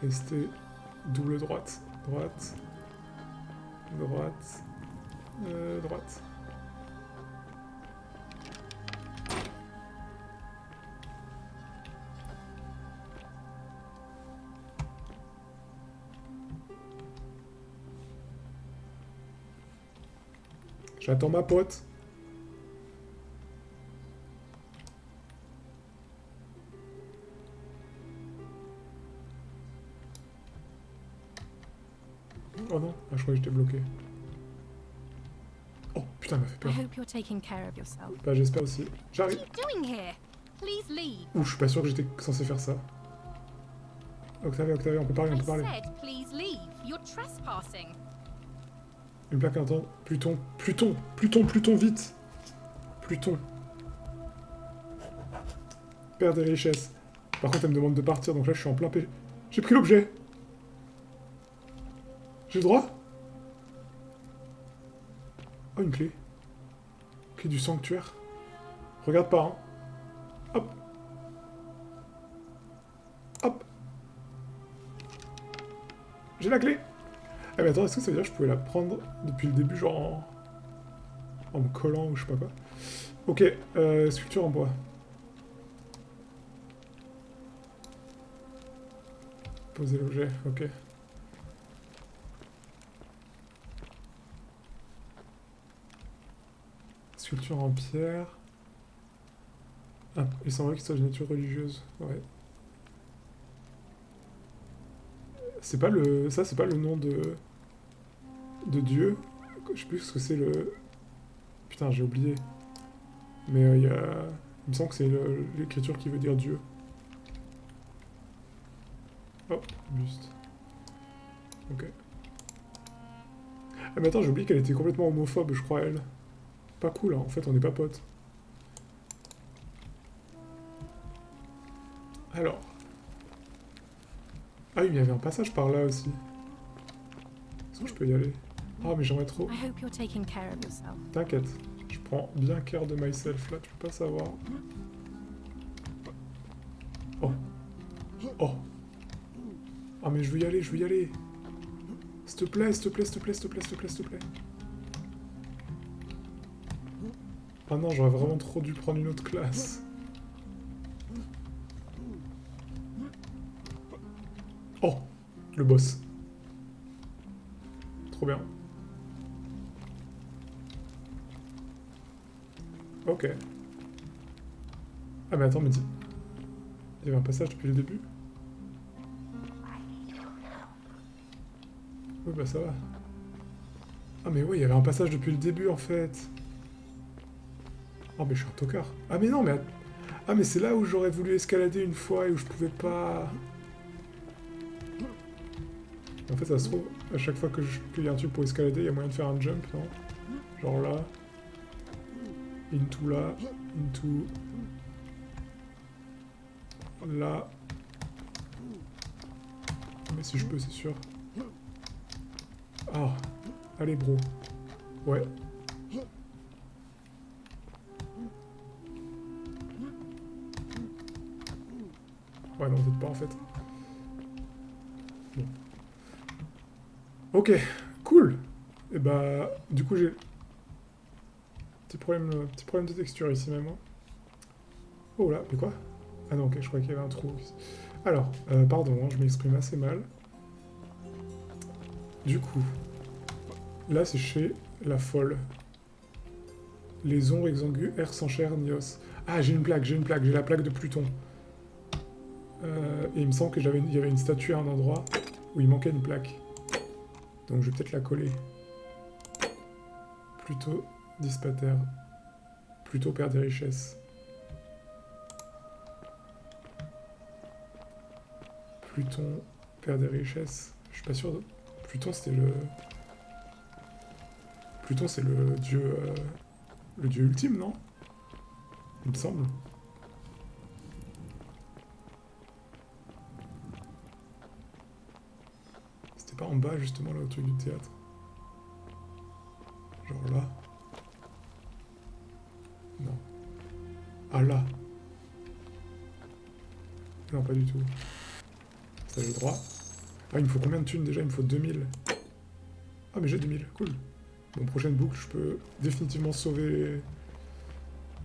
Et c'était double droite. Droite. Droite. Droite. J'attends ma pote. Oh non, ah, je croyais que j'étais bloqué. Oh putain, elle m'a fait peur. Bah j'espère aussi. J'arrive. Ouh, je suis pas sûr que j'étais censé faire ça. Octavia, Octavia, on peut parler, on peut parler. Une plaque d'entendre. Pluton, Pluton, Pluton, Pluton, vite. Pluton. Père des richesses. Par contre, elle me demande de partir, donc là je suis en plein péché. J'ai pris l'objet. J'ai le droit? Oh, une clé. Clé du sanctuaire. Regarde pas, hein. Hop. Hop. J'ai la clé. Ah mais attends, est-ce que ça veut dire que je pouvais la prendre depuis le début, genre en me collant ou je sais pas quoi? Ok, sculpture en bois. Poser l'objet, ok. Sculpture en pierre. Ah, il semblerait qu'il soit de nature religieuse. Ouais. C'est pas le... Ça, c'est pas le nom de Dieu. Je sais plus ce que c'est le... Putain, j'ai oublié. Mais il y a... Il me semble que c'est l'écriture qui veut dire Dieu. Oh, buste. Ok. Ah mais attends, j'ai oublié qu'elle était complètement homophobe, je crois, elle. Pas cool, hein. En fait, on n'est pas potes. Alors. Ah oui, mais il y avait un passage par là aussi. Est-ce que je peux y aller? Ah, mais j'aimerais trop. T'inquiète, je prends bien care de myself, là, tu peux pas savoir. Oh. Oh. Ah, mais je veux y aller, je veux y aller. S'il te plaît, s'il te plaît, s'il te plaît, s'il te plaît, s'il te plaît, s'il te plaît. Ah non, j'aurais vraiment trop dû prendre une autre classe. Oh, le boss. Trop bien. Ok. Ah mais attends, mais dis... Il y avait un passage depuis le début? Oui bah ça va. Ah mais oui, il y avait un passage depuis le début en fait. Oh mais je suis un tocard. Ah mais non mais... Ah mais c'est là où j'aurais voulu escalader une fois et où je pouvais pas... En fait ça se trouve, à chaque fois qu'il y a un truc pour escalader, il y a moyen de faire un jump, non? Genre là... Into là... Into... Là... Mais si je peux, c'est sûr. Ah, allez bro. Ouais. Ouais, non, peut-être pas en fait. Bon. Ok, cool. Et bah, du coup, j'ai... Petit problème de texture ici même. Oh là, mais quoi? Ah non, ok, je croyais qu'il y avait un trou. Alors, pardon, hein, je m'exprime assez mal. Du coup, là c'est chez la folle. Les ombres exangues, air sans chair, ni os. Ah, j'ai la plaque de Pluton. Et il me semble qu'il y avait une statue à un endroit où il manquait une plaque. Donc je vais peut-être la coller. Pluton dispater. Pluton perd des richesses. Pluton perd des richesses. Je suis pas sûr de... Pluton c'était le... Pluton c'est le dieu ultime, non? Il me semble. C'était pas en bas justement là au truc du théâtre. Genre là. Non. Ah là. Non pas du tout. Ça j'ai le droit. Ah il me faut combien de thunes déjà? Il me faut 2000. Ah mais j'ai 2000, cool. Bon, prochaine boucle, je peux définitivement sauver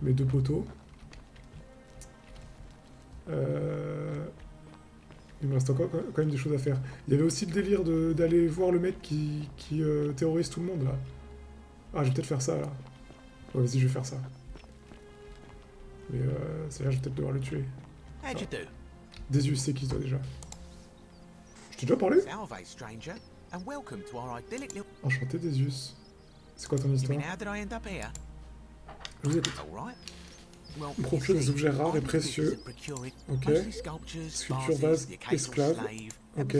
mes deux poteaux. Il me reste encore quand même des choses à faire. Il y avait aussi le délire d'aller voir le mec qui terrorise tout le monde, là. Ah, je vais peut-être faire ça, là. Ouais, vas-y, je vais faire ça. Mais c'est là, je vais peut-être devoir le tuer. Ah. Désus, c'est qui, toi, déjà? Je t'ai déjà parlé? Enchanté, Désus. C'est quoi ton histoire? Je vous écoute. Procure des objets rares et précieux. Ok. Sculpture, vase, esclave. Ok.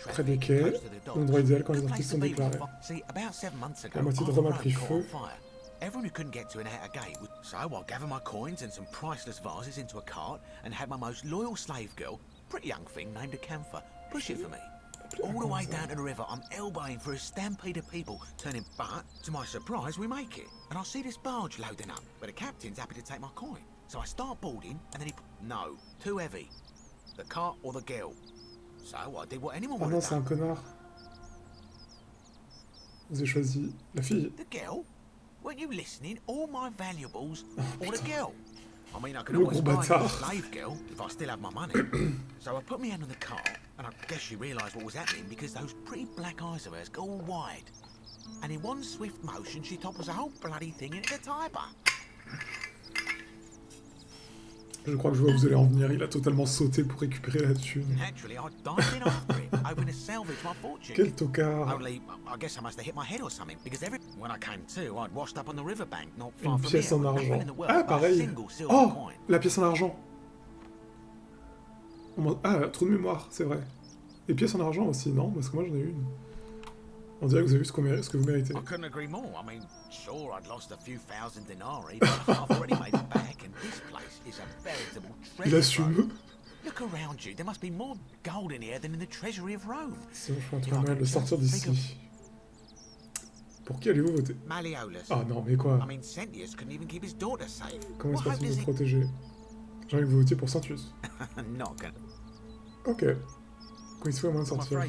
Près des quais. L'endroit idéal quand les artistes sont déclarés. La moitié de Rome a pris feu. Everyone who couldn't get to an outer gate would... So I gathered my coins and some priceless vases into a cart and had my most loyal slave girl, pretty young thing named Acantha, push it for me. All the way down to the river, I'm elbowing through a stampede of people, turning but, to my surprise, we make it. And I see this barge loading up, but the captain's happy to take my coin. So I start boarding, and then he... No, too heavy. The cart or the girl. So I did what anyone would have done. C'est un connard. Vous avez choisi la fille. The girl? Weren't you listening? All my valuables, or the girl? I mean, I can always buy a slave girl if I still have my money. So I put my hand on the cart, and I guess she realised what was happening because those pretty black eyes of hers go all wide. And in one swift motion, she topples the whole bloody thing into the Tiber. Je crois que je vois où vous allez en venir. Il a totalement sauté pour récupérer la thune. Quel tocard. Une pièce en argent. Ah, pareil. Oh, la pièce en argent. Ah, trou de mémoire, c'est vrai. Et pièce en argent aussi, non? Parce que moi j'en ai une. On dirait que vous avez vu ce que vous méritez. Il assume. Sinon, je vais trouver moyen de le sortir d'ici. Pour qui allez-vous voter? Ah non, mais quoi? Comment est-ce possible de vous protéger? J'ai envie que vous votiez pour Sentius. Ok. Quand il se fait au moins de sortir.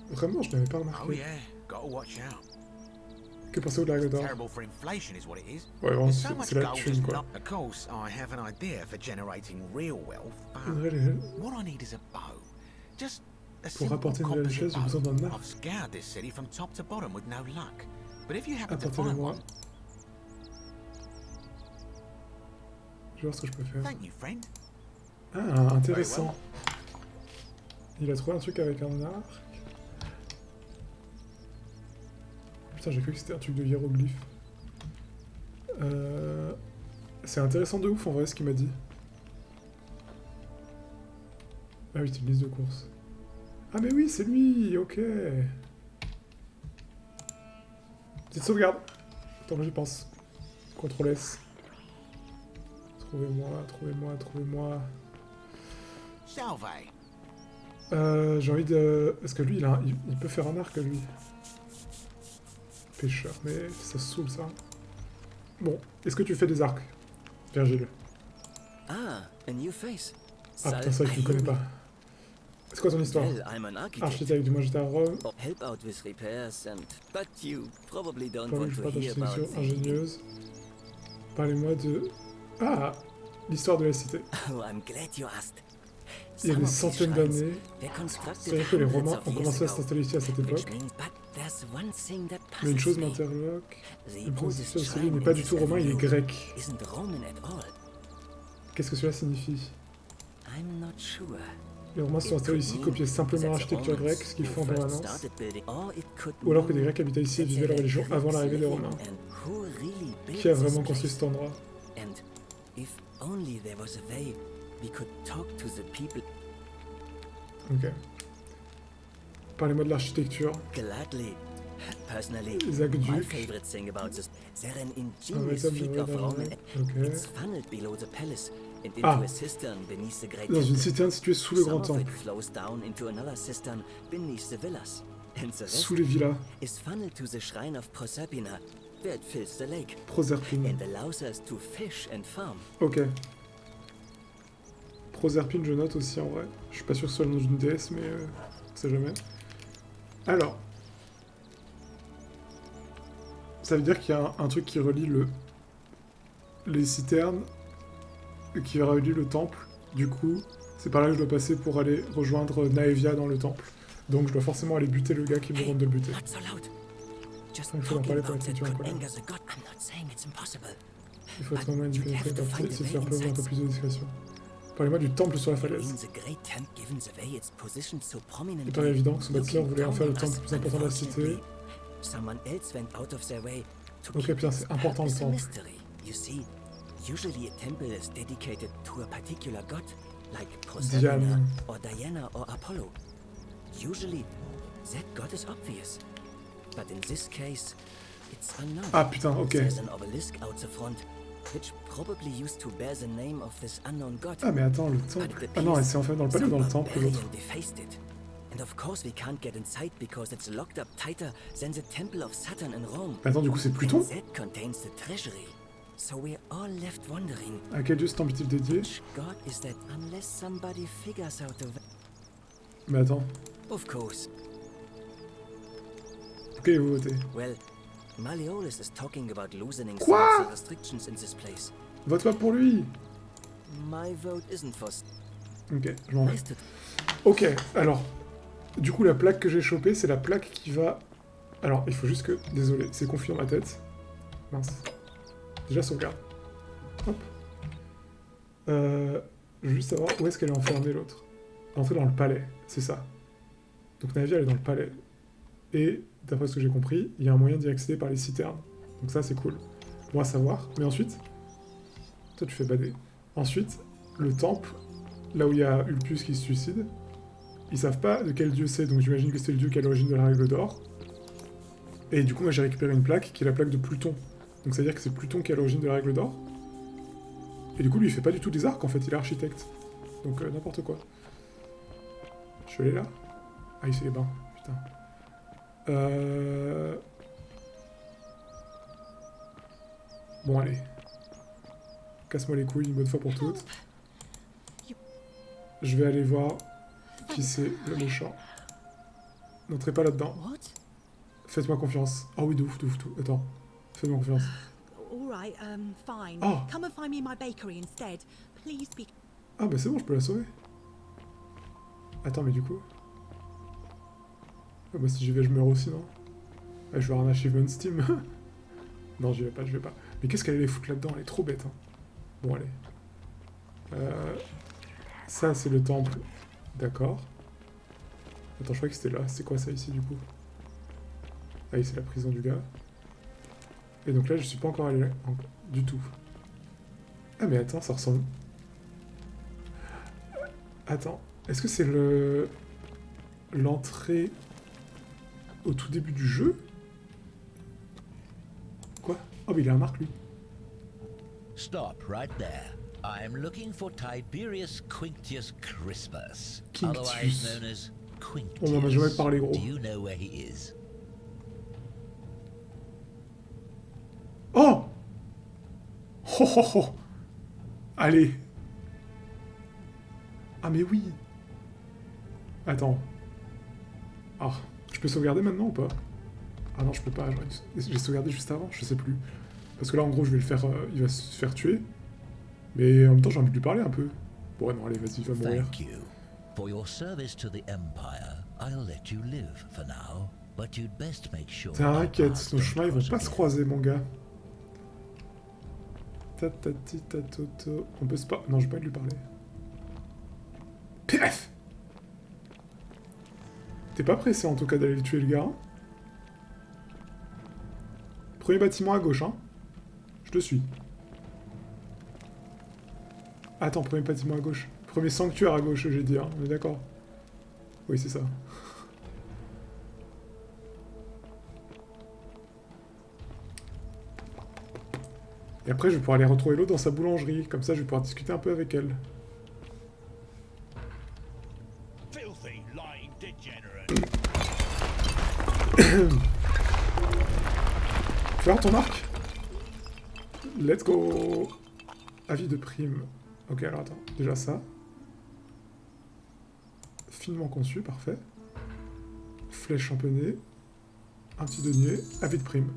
Vraiment, je n'avais pas remarqué. Que pensez-vous de la règle d'or? Ouais, vraiment, c'est la thune, quoi. Pour rapporter une nouvelle chaise, j'ai besoin d'un arc. Apportez-le-moi. Je vais voir ce que je peux faire. Ah, intéressant. Il a trouvé un truc avec un arc. Putain, j'ai cru que c'était un truc de hiéroglyphe. C'est intéressant de ouf en vrai ce qu'il m'a dit. Ah oui, c'est une liste de courses. Ah mais oui, c'est lui, ok. Petite sauvegarde. Attends, j'y pense. CTRL S. Trouvez-moi. J'ai envie de... Est-ce que lui, il peut faire un arc, lui? Pêcheur, mais ça se saoule, ça. Bon, est-ce que tu fais des arcs, Virgile? Ah, a new face. Ah putain, ça, je ne connais pas. C'est quoi ton histoire? Architecte, du moins j'étais à Rome. Help out with repairs and... But you probably don't want to hear about ingénieuse. Parlez-moi de... Ah, l'histoire de la cité. Oh, I'm glad you asked. Il y a des centaines d'années, c'est-à-dire que les Romains ont commencé à s'installer ici à cette époque. Mais une chose m'interloque, le principe de celui n'est pas du tout romain, il est grec. Qu'est-ce que cela signifie? Les Romains se sont installés ici, copiaient simplement l'architecture grecque, ce qu'ils font en permanence. Ou alors que des Grecs habitaient ici et vivaient leur religion avant l'arrivée des Romains. Qui a vraiment construit cet endroit? Ok. Parlez-moi de l'architecture. Les aqueducs. Un véritable Ah. Dans une citerne située sous le grand temple. Sous les villas. Proserpine. Ok. Proserpine, je note aussi en vrai. Je suis pas sûr que ce soit le nom d'une déesse, mais on sait jamais. Alors. Ça veut dire qu'il y a un truc qui relie les citernes, qui relie le temple. Du coup, c'est par là que je dois passer pour aller rejoindre Naevia dans le temple. Donc je dois forcément aller buter le gars qui me demande de le buter. Il faut en parler pour l'écriture en colère. Il faut être vraiment indiqué de faire preuve un peu plus de discrétion. Parlez-moi du temple sur la falaise. Il paraît évident que ce bâtisseur voulait en faire le temple le plus important de la cité. Ok, putain, c'est important le temple. Diane. Ah putain, ok. Ah mais attends, le temple... Ah non, c'est en fait dans le palais ou dans le temple, l'autre? Attends, du coup c'est Pluton? À quel dieu ce temple est-il dédié? Mais attends. Pourquoi vous votez? Quoi? Vote pas pour lui. Ok, je m'en vais. Ok, alors, du coup la plaque que j'ai chopée, c'est la plaque qui va... Alors, il faut juste que... Désolé, c'est confus dans ma tête. Mince. Déjà sauvegarde. Hop. Je veux juste savoir où est-ce qu'elle est enfermée l'autre. Entrer dans le palais, c'est ça. Donc Naevia elle est dans le palais. Et d'après ce que j'ai compris, il y a un moyen d'y accéder par les citernes. Donc ça c'est cool. Bon à savoir. Mais ensuite... Toi tu fais bader. Ensuite, le temple, là où il y a Ulpius qui se suicide, ils savent pas de quel dieu c'est, donc j'imagine que c'est le dieu qui est à l'origine de la règle d'or. Et du coup moi j'ai récupéré une plaque qui est la plaque de Pluton. Donc ça veut dire que c'est Pluton qui est à l'origine de la règle d'or. Et du coup lui il fait pas du tout des arcs en fait, il est architecte. Donc n'importe quoi. Je suis allé là? Ah il fait les bains, putain. Bon allez. Casse-moi les couilles une bonne fois pour toutes. Je vais aller voir qui c'est le méchant. N'entrez pas là-dedans. Faites-moi confiance. Ah oui, de ouf. Attends. Faites-moi confiance. Ah bah c'est bon, je peux la sauver. Attends, mais du coup... Ah bah si j'y vais, je meurs aussi, non? Ah, je vais avoir un achievement Steam. Non, je vais pas. Mais qu'est-ce qu'elle allait foutre là-dedans? Elle est trop bête. Hein. Bon, allez. Ça, c'est le temple. D'accord. Attends, je crois que c'était là. C'est quoi ça ici, du coup? Ah oui, c'est la prison du gars. Et donc là, je suis pas encore allé là. Du tout. Ah, mais attends, ça ressemble... Attends. Est-ce que c'est l'entrée au tout début du jeu? Quoi? Oh, mais il a un arc, lui. Stop right there. I'm looking for Tiberius Quinctius Crispus, otherwise known as Quinctius. On en a jamais parlé, gros. Do you know where he is? Oh! Oh, oh, oh! Allez! Ah, mais oui! Attends. Ah, je peux sauvegarder maintenant ou pas? Ah non, je peux pas. J'ai sauvegardé juste avant, je sais plus. Parce que là, en gros, je vais le faire... il va se faire tuer. Mais en même temps, j'ai envie de lui parler un peu. Bon, non, allez, vas-y, va mourir. Thank you. For your service to the Empire, I'll let you live for now, but you'd best make sure... T'inquiète, nos chemins, ils vont pas se croiser, mon gars. Tatati tatoto... On peut se pas... Non, je vais pas lui parler. PF! T'es pas pressé, en tout cas, d'aller tuer le gars. Premier bâtiment à gauche, hein. Je te suis. Attends, premier bâtiment à gauche. Premier sanctuaire à gauche, j'ai dit, hein. On est d'accord? Oui, c'est ça. Et après, je vais pouvoir aller retrouver l'autre dans sa boulangerie. Comme ça, je vais pouvoir discuter un peu avec elle. Tu as ton arc? Let's go! Avis de prime. Ok, alors attends. Déjà ça. Finement conçu, parfait. Flèche champonnée. Un petit denier. Avis de prime.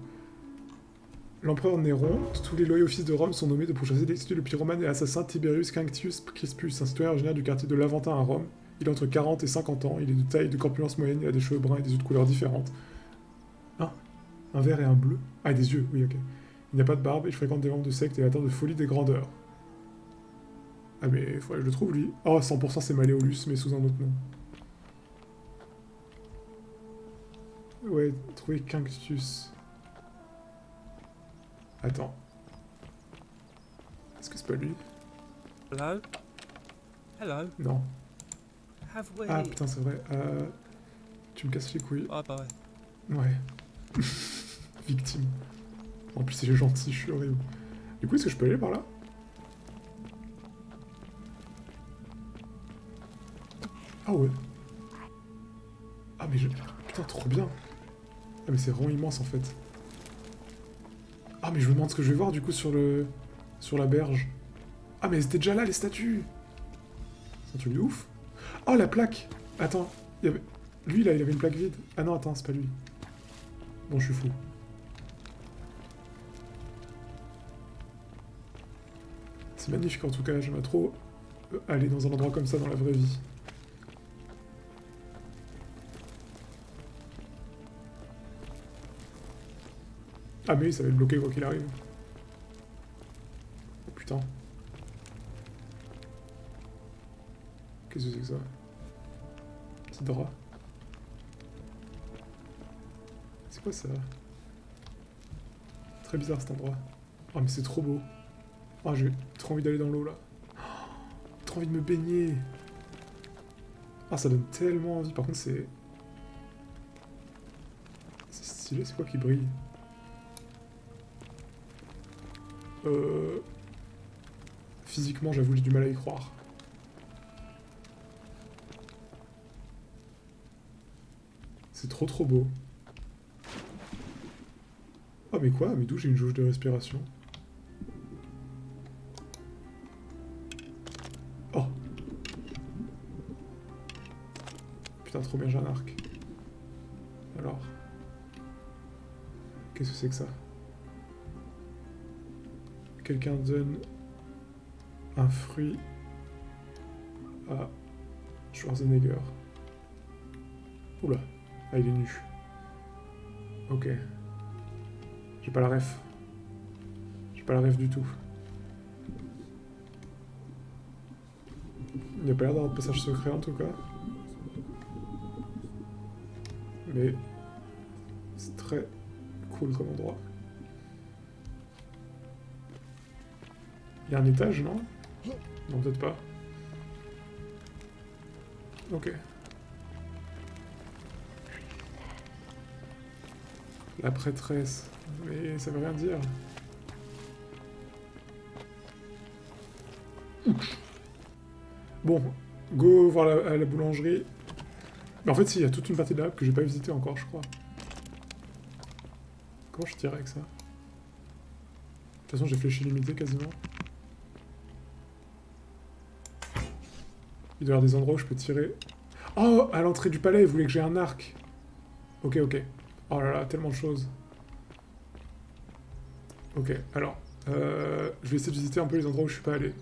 L'empereur Néron, tous les loyaux fils de Rome sont nommés pour chasser d'exécuter le pyromane et assassin Tiberius Quinctius Crispus, un citoyen originaire du quartier de l'Aventin à Rome. Il a entre 40 et 50 ans, il est de taille et de corpulence moyenne, il a des cheveux bruns et des yeux de couleurs différentes. Ah, un vert et un bleu. Ah, et des yeux, oui, ok. Il n'a pas de barbe, et je fréquente des membres de secte et atteint de folie des grandeurs. Ah mais il faudrait que je le trouve, lui. Oh, 100% c'est Malleolus, mais sous un autre nom. Ouais, trouver Quinctius. Attends. Est-ce que c'est pas lui? Hello? Hello? Non. Have we... Ah putain, c'est vrai. Tu me casses les couilles. Bye bye. Ouais. Victime. En plus, il est gentil, je suis horrible. Du coup, est-ce que je peux aller par là? Ah ouais. Ah mais je... Putain, trop bien. Ah mais c'est vraiment immense en fait. Ah mais je me demande ce que je vais voir du coup sur le... sur la berge. Ah mais c'était déjà là les statues. C'est un truc de ouf. Oh la plaque. Attends, il y avait... Lui là il avait une plaque vide. Ah non attends c'est pas lui. Bon je suis fou. C'est magnifique en tout cas, j'aimerais trop aller dans un endroit comme ça dans la vraie vie. Ah mais oui, ça va être bloqué quoi qu'il arrive. Oh putain. Qu'est-ce que c'est que ça? C'est drap. C'est quoi ça? Très bizarre cet endroit. Oh mais c'est trop beau. Oh j'ai trop envie d'aller dans l'eau là. Oh, trop envie de me baigner. Ah ça donne tellement envie. Par contre c'est... C'est stylé, c'est quoi qui brille? Physiquement, j'avoue, j'ai du mal à y croire. C'est trop beau. Ah mais quoi? Mais d'où j'ai une jauge de respiration? Oh! Putain, trop bien, j'ai un arc. Alors... Qu'est-ce que c'est que ça? Quelqu'un donne un fruit à Schwarzenegger. Oula, ah il est nu. Ok. J'ai pas la ref. J'ai pas la ref du tout. Il n'y a pas l'air d'avoir de passage secret en tout cas. Mais c'est très cool comme endroit. Il y a un étage, non? Non, peut-être pas. Ok. La prêtresse. Mais ça veut rien dire. Bon, go voir la boulangerie. Mais en fait, si, il y a toute une partie de la map que j'ai pas visité encore, je crois. Comment je tire avec ça? De toute façon, j'ai flèche illimitée quasiment. Il doit y avoir des endroits où je peux tirer. Oh, à l'entrée du palais, il voulait que j'ai un arc. Ok, ok. Oh là là, tellement de choses. Ok, alors, je vais essayer de visiter un peu les endroits où je suis pas allé.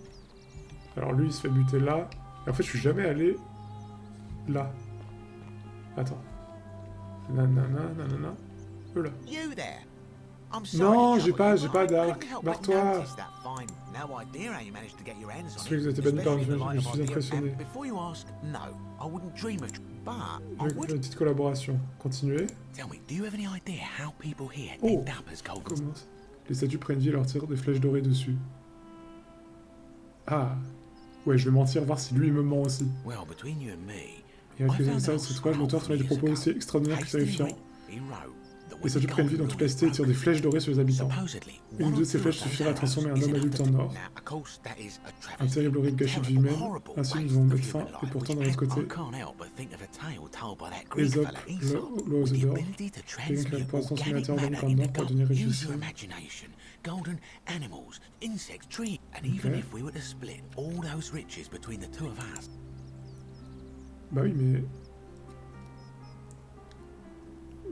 Alors lui, il se fait buter là. Et en fait, je suis jamais allé là. Attends. Nanana, nanana. Là. Non, j'ai pas d'arc. Barre-toi. Je sais que vous êtes banni par je suis impressionné. Une petite collaboration. Continuez. Oh, commence. Les statues prennent vie et leur tirent des flèches dorées dessus. Ah. Ouais, je vais mentir, voir si lui me ment aussi. Et avec les messages, cette fois, l'auteur tenait des propos aussi extraordinaires que terrifiants. Les statues prennent vie dans toute la cité et tirent des flèches dorées sur les habitants. Une de ces flèches suffirait à transformer un homme adulte en or. Un terrible horrible gâchis de vie humaine. Ainsi, nous allons mettre fin, et pourtant, d'un autre côté, Aesop, l'Oiseau d'or, quelqu'un qui a pour transformer la terre d'homme en or pour devenir réjouissant. Golden animals, insects, trees, and even if we were to split all those riches between the two of us. Bah oui, mais...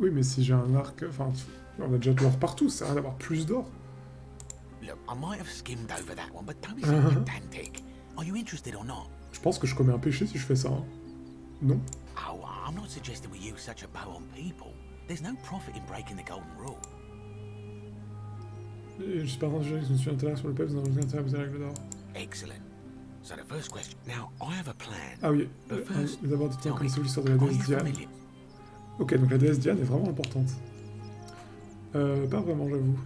Oui, mais si j'ai un arc... Enfin, on a déjà de l'or partout, ça sert à rien d'avoir plus d'or. Look, I might have skimmed over that one, but don't be so pedantic. Are you interested or not? Je pense que je commets un péché si je fais ça. Hein. Non? Oh, I'm not suggesting we use such a bow on people. There's no profit in breaking the golden rule. Je suis partant de juger que je me suis intéressé sur le peuple, vous n'avez intérêt à vous les règles d'or. Excellent. So the first question. Now, I have a plan. Ah oui, d'abord du temps connaissez l'histoire de la déesse Diane. Ok, donc la déesse Diane est vraiment importante. Pas vraiment, j'avoue.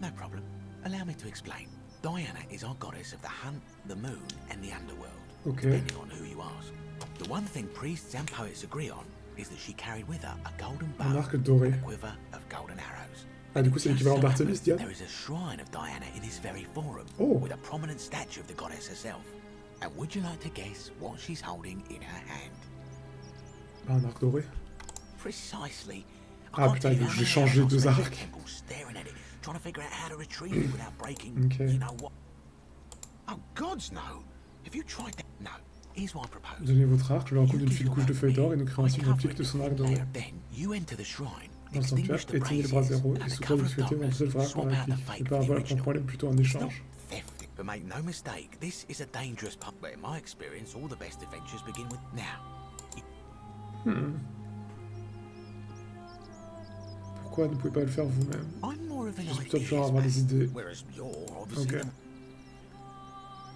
No problem. Allow me to explain. Diana is our goddess of the hunt, the moon, and the underworld. Okay. Depending on who you ask. The one thing priests and poets agree on is that she carried with her a golden bow and a quiver of golden arrows. Ah, du coup, c'est l'équivalent d'Artemis, Diane. There is a shrine of Diana in this very forum, with a prominent statue of the goddess herself. And would you like to guess what she's holding in her hand? Un arc doré. Precisely. Ah putain, j'ai changé deux arcs. Trying to figure out how to retrieve it without breaking. You know what? Oh gods no! Have you tried that? No. Here's what I propose. Donnez votre arc, je le recouvre d'une fine couche de feuilles d'or et nous créons ainsi une réplique de son arc doré. Dans le sanctuaire, éteignez le bras zéro et sous quoi vous souhaitez vous entrer le vrai arc dans la réplique. Et pas avoir un problème, plutôt un échange. But make no mistake, this is a dangerous part. But in my experience, all the best adventures begin with now. Pourquoi ne pouvez pas le faire vous-même? Je suis peut-être genre à avoir des idées. Ok.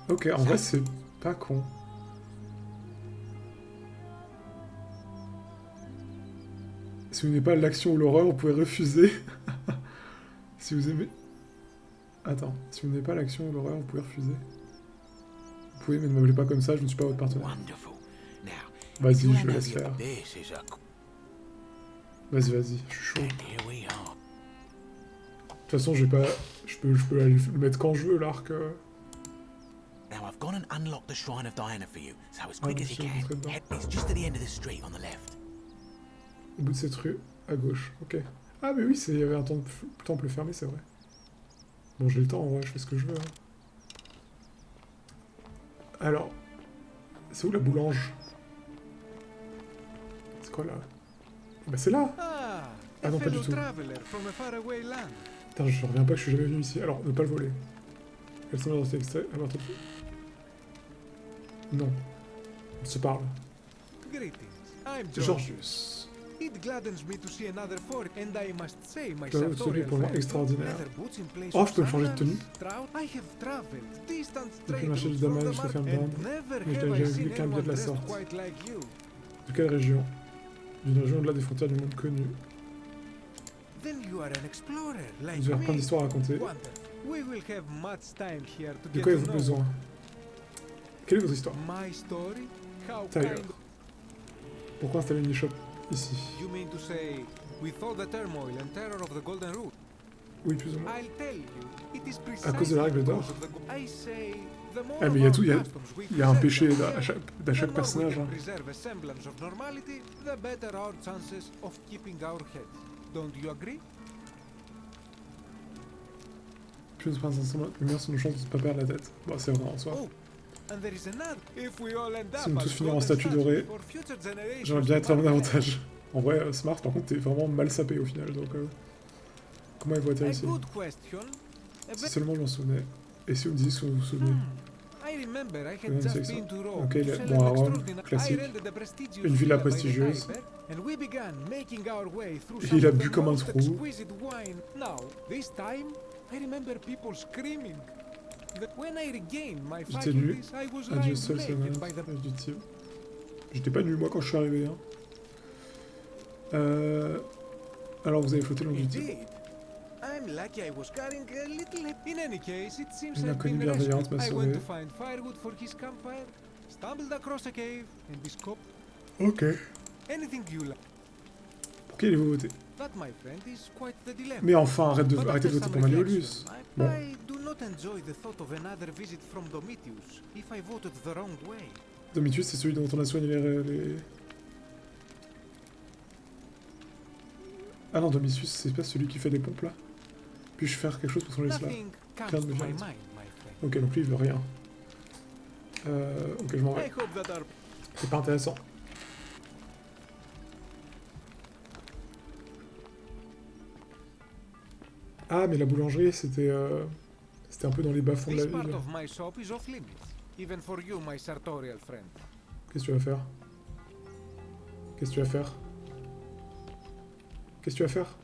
Ok, en vrai, c'est pas con. Si vous n'aimez pas l'action ou l'horreur, vous pouvez refuser. Si vous aimez... Attends, si vous n'aimez pas l'action ou l'horreur, vous pouvez refuser. Vous pouvez, mais ne m'appelez pas comme ça, je ne suis pas votre partenaire. Vas-y, je laisse faire. Vas-y, vas-y, je suis chaud. De toute façon, je peux aller le mettre quand je veux, l'arc. Now I've gone and unlocked the shrine of Diana for you, so as quick as you can. It's just at the end of the street on the left. Au bout de cette rue, à gauche, ok. Ah mais oui, il y avait un temple fermé, c'est vrai. Bon, j'ai le temps, en vrai, je fais ce que je veux. Hein. Alors, c'est où la boulange? C'est quoi là? Bah c'est là. Ah non, pas du tout. Putain, je reviens pas que je suis jamais venu ici. Alors, ne pas le voler. Quels sont les extraits? Non. On se parle. Georgius. Tenue pour moi extraordinaire. Oh, je peux me changer de tenue. Depuis le marché du damage, je te fais me vendre. Mais je n'ai jamais vu qu'un billet de la sorte. De quelle région? D'une région au-delà des frontières du monde connu. Vous avez plein d'histoires à raconter. De quoi avez-vous besoin? Quelle est votre histoire? Tyler. Pourquoi installer une e-shop ici? Oui, plus ou moins. À cause de la règle d'or. Ah, mais il y a tout, il y a un péché à chaque personnage. Hein. Plus de princes ensemble, les meilleures sont nos chances de ne pas perdre la tête. Bon, c'est vrai en soi. Si nous tous finir en statue dorée, j'aimerais bien être à mon avantage. En vrai, Smart, par contre, t'es vraiment mal sapé au final, donc... Comment il voit atterrir ici? Si seulement je m'en souvenais. Et si vous me disiez ce que vous vous souvenez? Ok, bon, à Rome, classique. Une villa prestigieuse. Il a bu comme un trou. J'étais nu. Adieu seul, c'est du type. J'étais pas nu moi quand je suis arrivé. Hein. Alors vous avez flotté le long du type. Une inconnue bienveillante m'a sauvé. Ok. Pour qui allez-vous voter? Mais enfin, arrêtez de voter pour Malleolus. Bon. Domitius, c'est celui dont on a soigné les... Ah non, Domitius, c'est pas celui qui fait des pompes là? Puis-je faire quelque chose pour son là? Ok, donc lui il veut rien. Ok, je m'en vais. C'est pas intéressant. Ah, mais la boulangerie, c'était un peu dans les bas-fonds de la ville. Qu'est-ce que tu vas faire? Qu'est-ce que tu vas faire? Qu'est-ce que tu vas faire?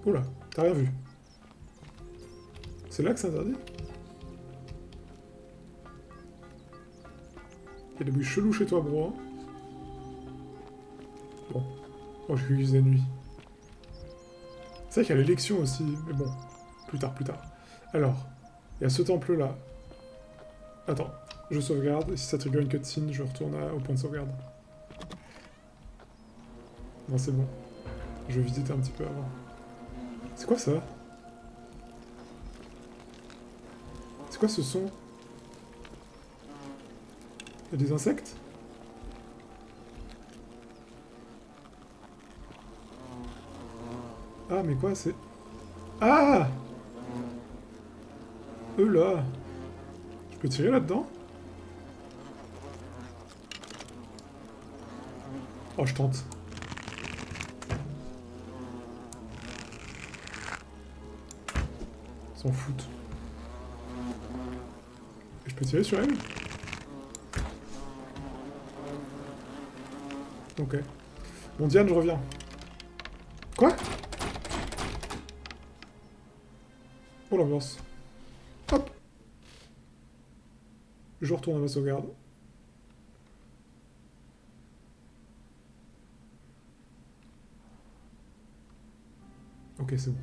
Oula, t'as rien vu. C'est là que c'est interdit? Il y a des bruits chelous chez toi, bro. Bon. Oh, je suis la nuit. C'est vrai qu'il y a l'élection aussi, mais bon. Plus tard. Alors, il y a ce temple-là. Attends, je sauvegarde, et si ça trigger une cutscene, je retourne au point de sauvegarde. Non, c'est bon. Je vais visiter un petit peu avant. C'est quoi ça? C'est quoi ce son? Il y a des insectes? Ah, mais quoi, c'est... Ah! Là! Je peux tirer là-dedans? Oh, je tente. S'en foutent. Et je peux tirer sur elle? Ok. Bon, Diane, je reviens. Quoi? Oh l'ambiance. Hop. Je retourne à ma sauvegarde. Ok, c'est bon.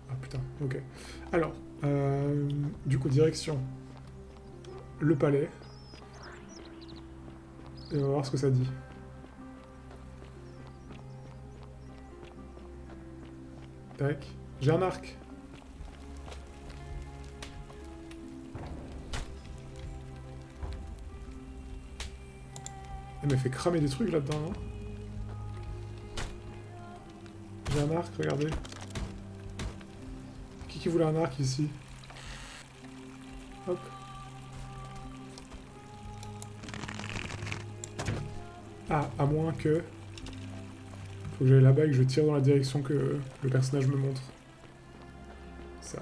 Ah putain, ok. Alors, du coup, direction le palais. Et on va voir ce que ça dit. Tac. J'ai un arc. Elle m'a fait cramer des trucs là-dedans, non? J'ai un arc, regardez. Qui voulait un arc ici? Hop. Ah, à moins que... Faut que j'aille là-bas et que je tire dans la direction que le personnage me montre. Ça...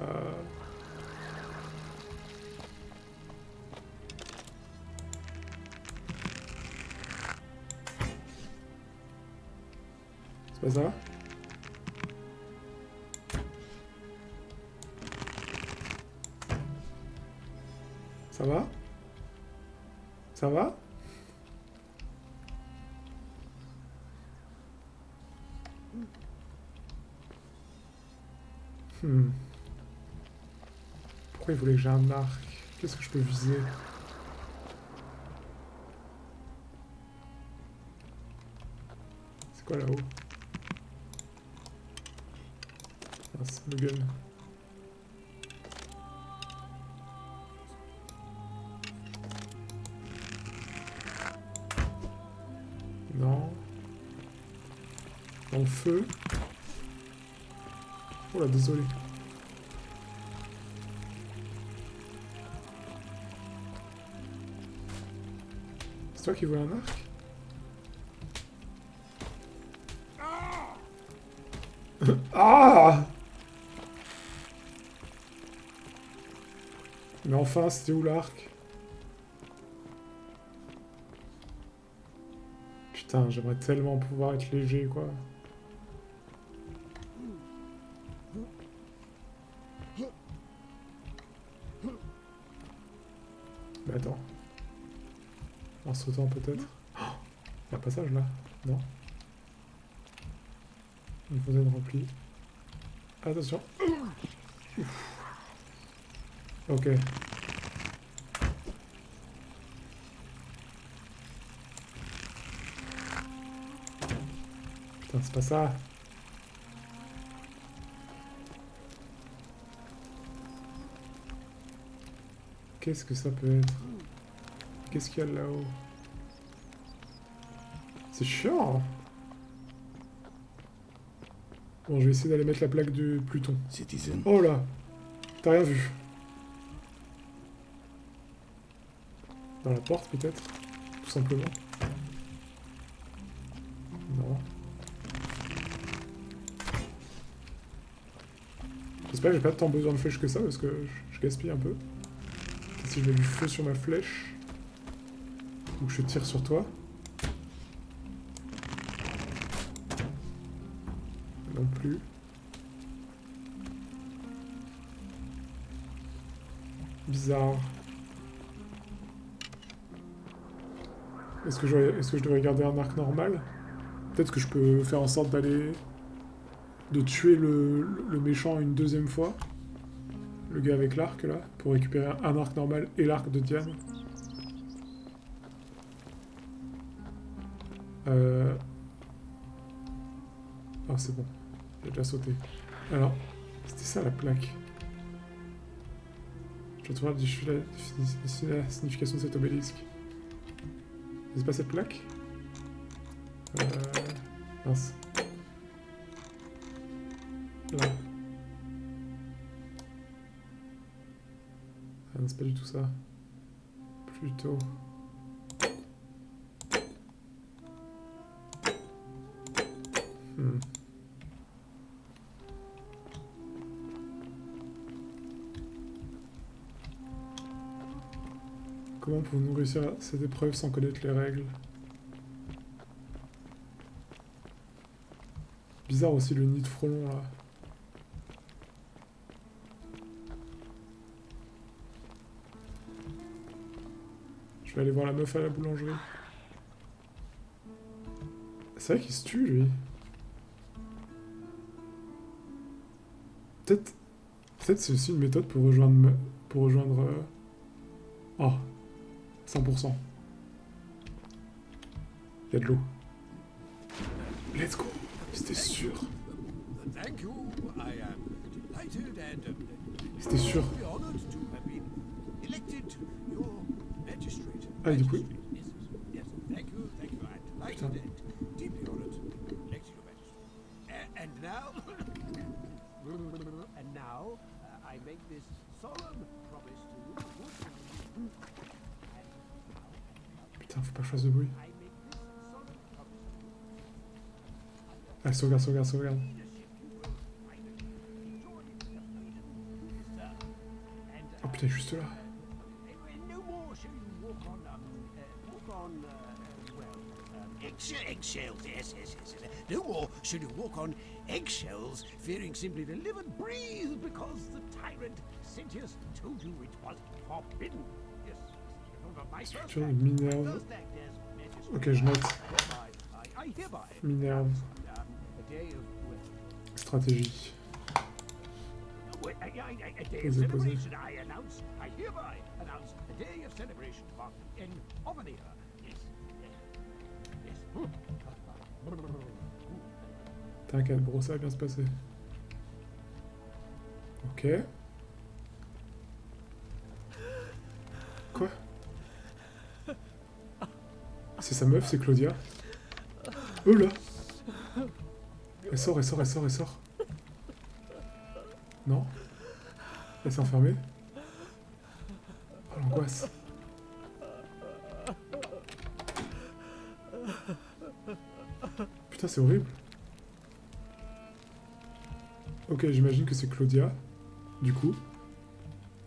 ça. Ça va? Ça va? Pourquoi il voulait que j'ai un arc? Qu'est-ce que je peux viser? C'est quoi là-haut? Ah, c'est le gun. Non. Dans le feu. Oh là, désolé. C'est toi qui veux un arc? Ah! Mais enfin, c'était où l'arc? Putain, j'aimerais tellement pouvoir être léger, quoi. Mais attends. En sautant peut-être. Oh, il y a un passage là? Non. Une fontaine remplie. Attention. Ouf. Ok. Putain, c'est pas ça. Qu'est-ce que ça peut être? Qu'est-ce qu'il y a là-haut? C'est chiant. Bon, je vais essayer d'aller mettre la plaque de Pluton. Citizen. Oh là! T'as rien vu? Dans la porte, peut-être? Tout simplement. Non. J'espère que j'ai pas tant besoin de flèches que ça, parce que je gaspille un peu. Si je mets du feu sur ma flèche, ou que je tire sur toi. Non plus. Bizarre. Est-ce que je devrais garder un arc normal? Peut-être que je peux faire en sorte d'aller... de tuer le méchant une deuxième fois. Le gars avec l'arc, là, pour récupérer un arc normal et l'arc de Diane. Ah, c'est bon. J'ai déjà sauté. Alors, c'était ça la plaque. Je dois trouver la signification de cet obélisque. C'est pas cette plaque? Mince. Là. Ah non, c'est pas du tout ça. Plutôt... Comment pouvons-nous réussir cette épreuve sans connaître les règles? Bizarre aussi le nid de frelon là. Je vais aller voir la meuf à la boulangerie. C'est vrai qu'il se tue lui. Peut-être c'est aussi une méthode pour rejoindre... Oh 100%. Il y a de l'eau. Let's go. C'était sûr. C'était sûr. Ah, du coup... Putain. Putain, faut pas que je fasse de bruit. Ah, sauvegarde. Oh putain, juste là. Eggshells, yes. No more should you walk on eggshells, fearing simply to live and breathe because the tyrant Sentius told you it was forbidden. Yes. Minerve. Ok, je note. Minerve. Stratégie. Posé. T'inquiète, bro, ça va bien se passer. Ok. Quoi? C'est sa meuf, c'est Claudia. Oh là! Elle sort. Non? Elle s'est enfermée? Oh l'angoisse. Putain, c'est horrible. Ok, j'imagine que c'est Claudia, du coup,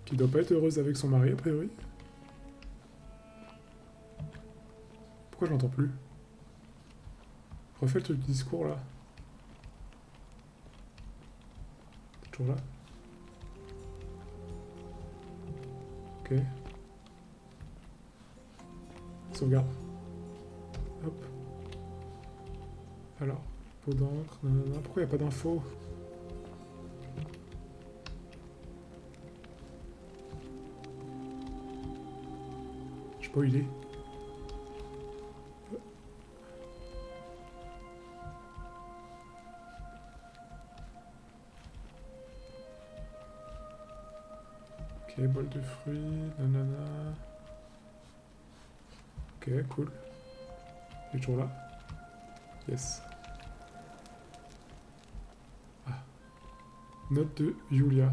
qui doit pas être heureuse avec son mari, a priori. Pourquoi je l'entends plus? Refais le truc du discours, là. C'est toujours là. Ok. Sauvegarde. Hop. Alors, peau d'encre, nanana. Pourquoi il n'y a pas d'infos? Je sais pas où il est. Ok, bol de fruits, nanana. Ok, cool. Il est toujours là. Yes. Ah. Note de Julia.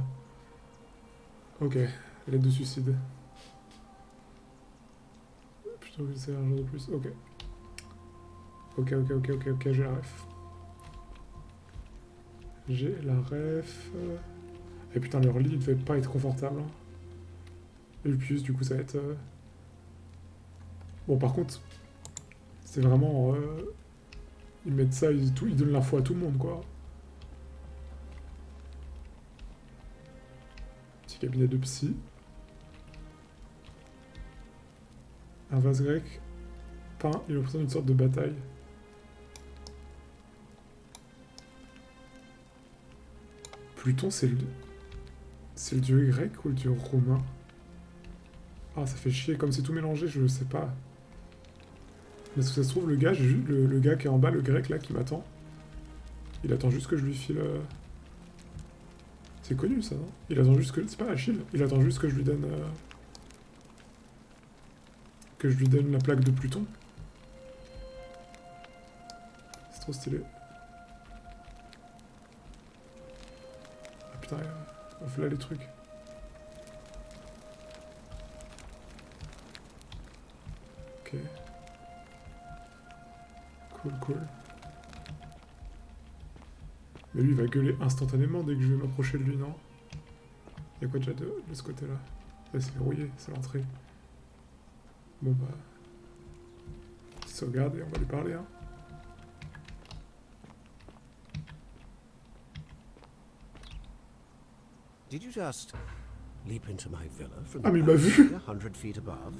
Ok, lettre de suicide. Plutôt que c'est un jour de plus. Ok. Ok, j'ai la ref. J'ai la ref. Et putain, leur lit, il devait pas être confortable. Hein. Et le plus, du coup, ça va être... Bon, par contre, c'est vraiment... Ils mettent ça, ils donnent l'info à tout le monde, quoi. Petit cabinet de psy. Un vase grec peint, il représente une sorte de bataille. Pluton, c'est le dieu grec ou le dieu romain? Ah, ça fait chier, comme c'est tout mélangé, je sais pas. Mais si ça se trouve, le gars qui est en bas, le grec là, qui m'attend, il attend juste que je lui file... C'est connu ça, non? Il attend juste que... C'est pas Achille, il attend juste que je lui donne... Que je lui donne la plaque de Pluton. C'est trop stylé. Ah putain, on fait là les trucs. Ok. Cool. Mais lui, il va gueuler instantanément dès que je vais m'approcher de lui, non? Y'a quoi déjà de ce côté-là? Là, c'est verrouillé, c'est l'entrée. Bon bah... Sauvegarde et on va lui parler, hein. Did you just leap into my villa from mais il m'a vu. 100 feet above?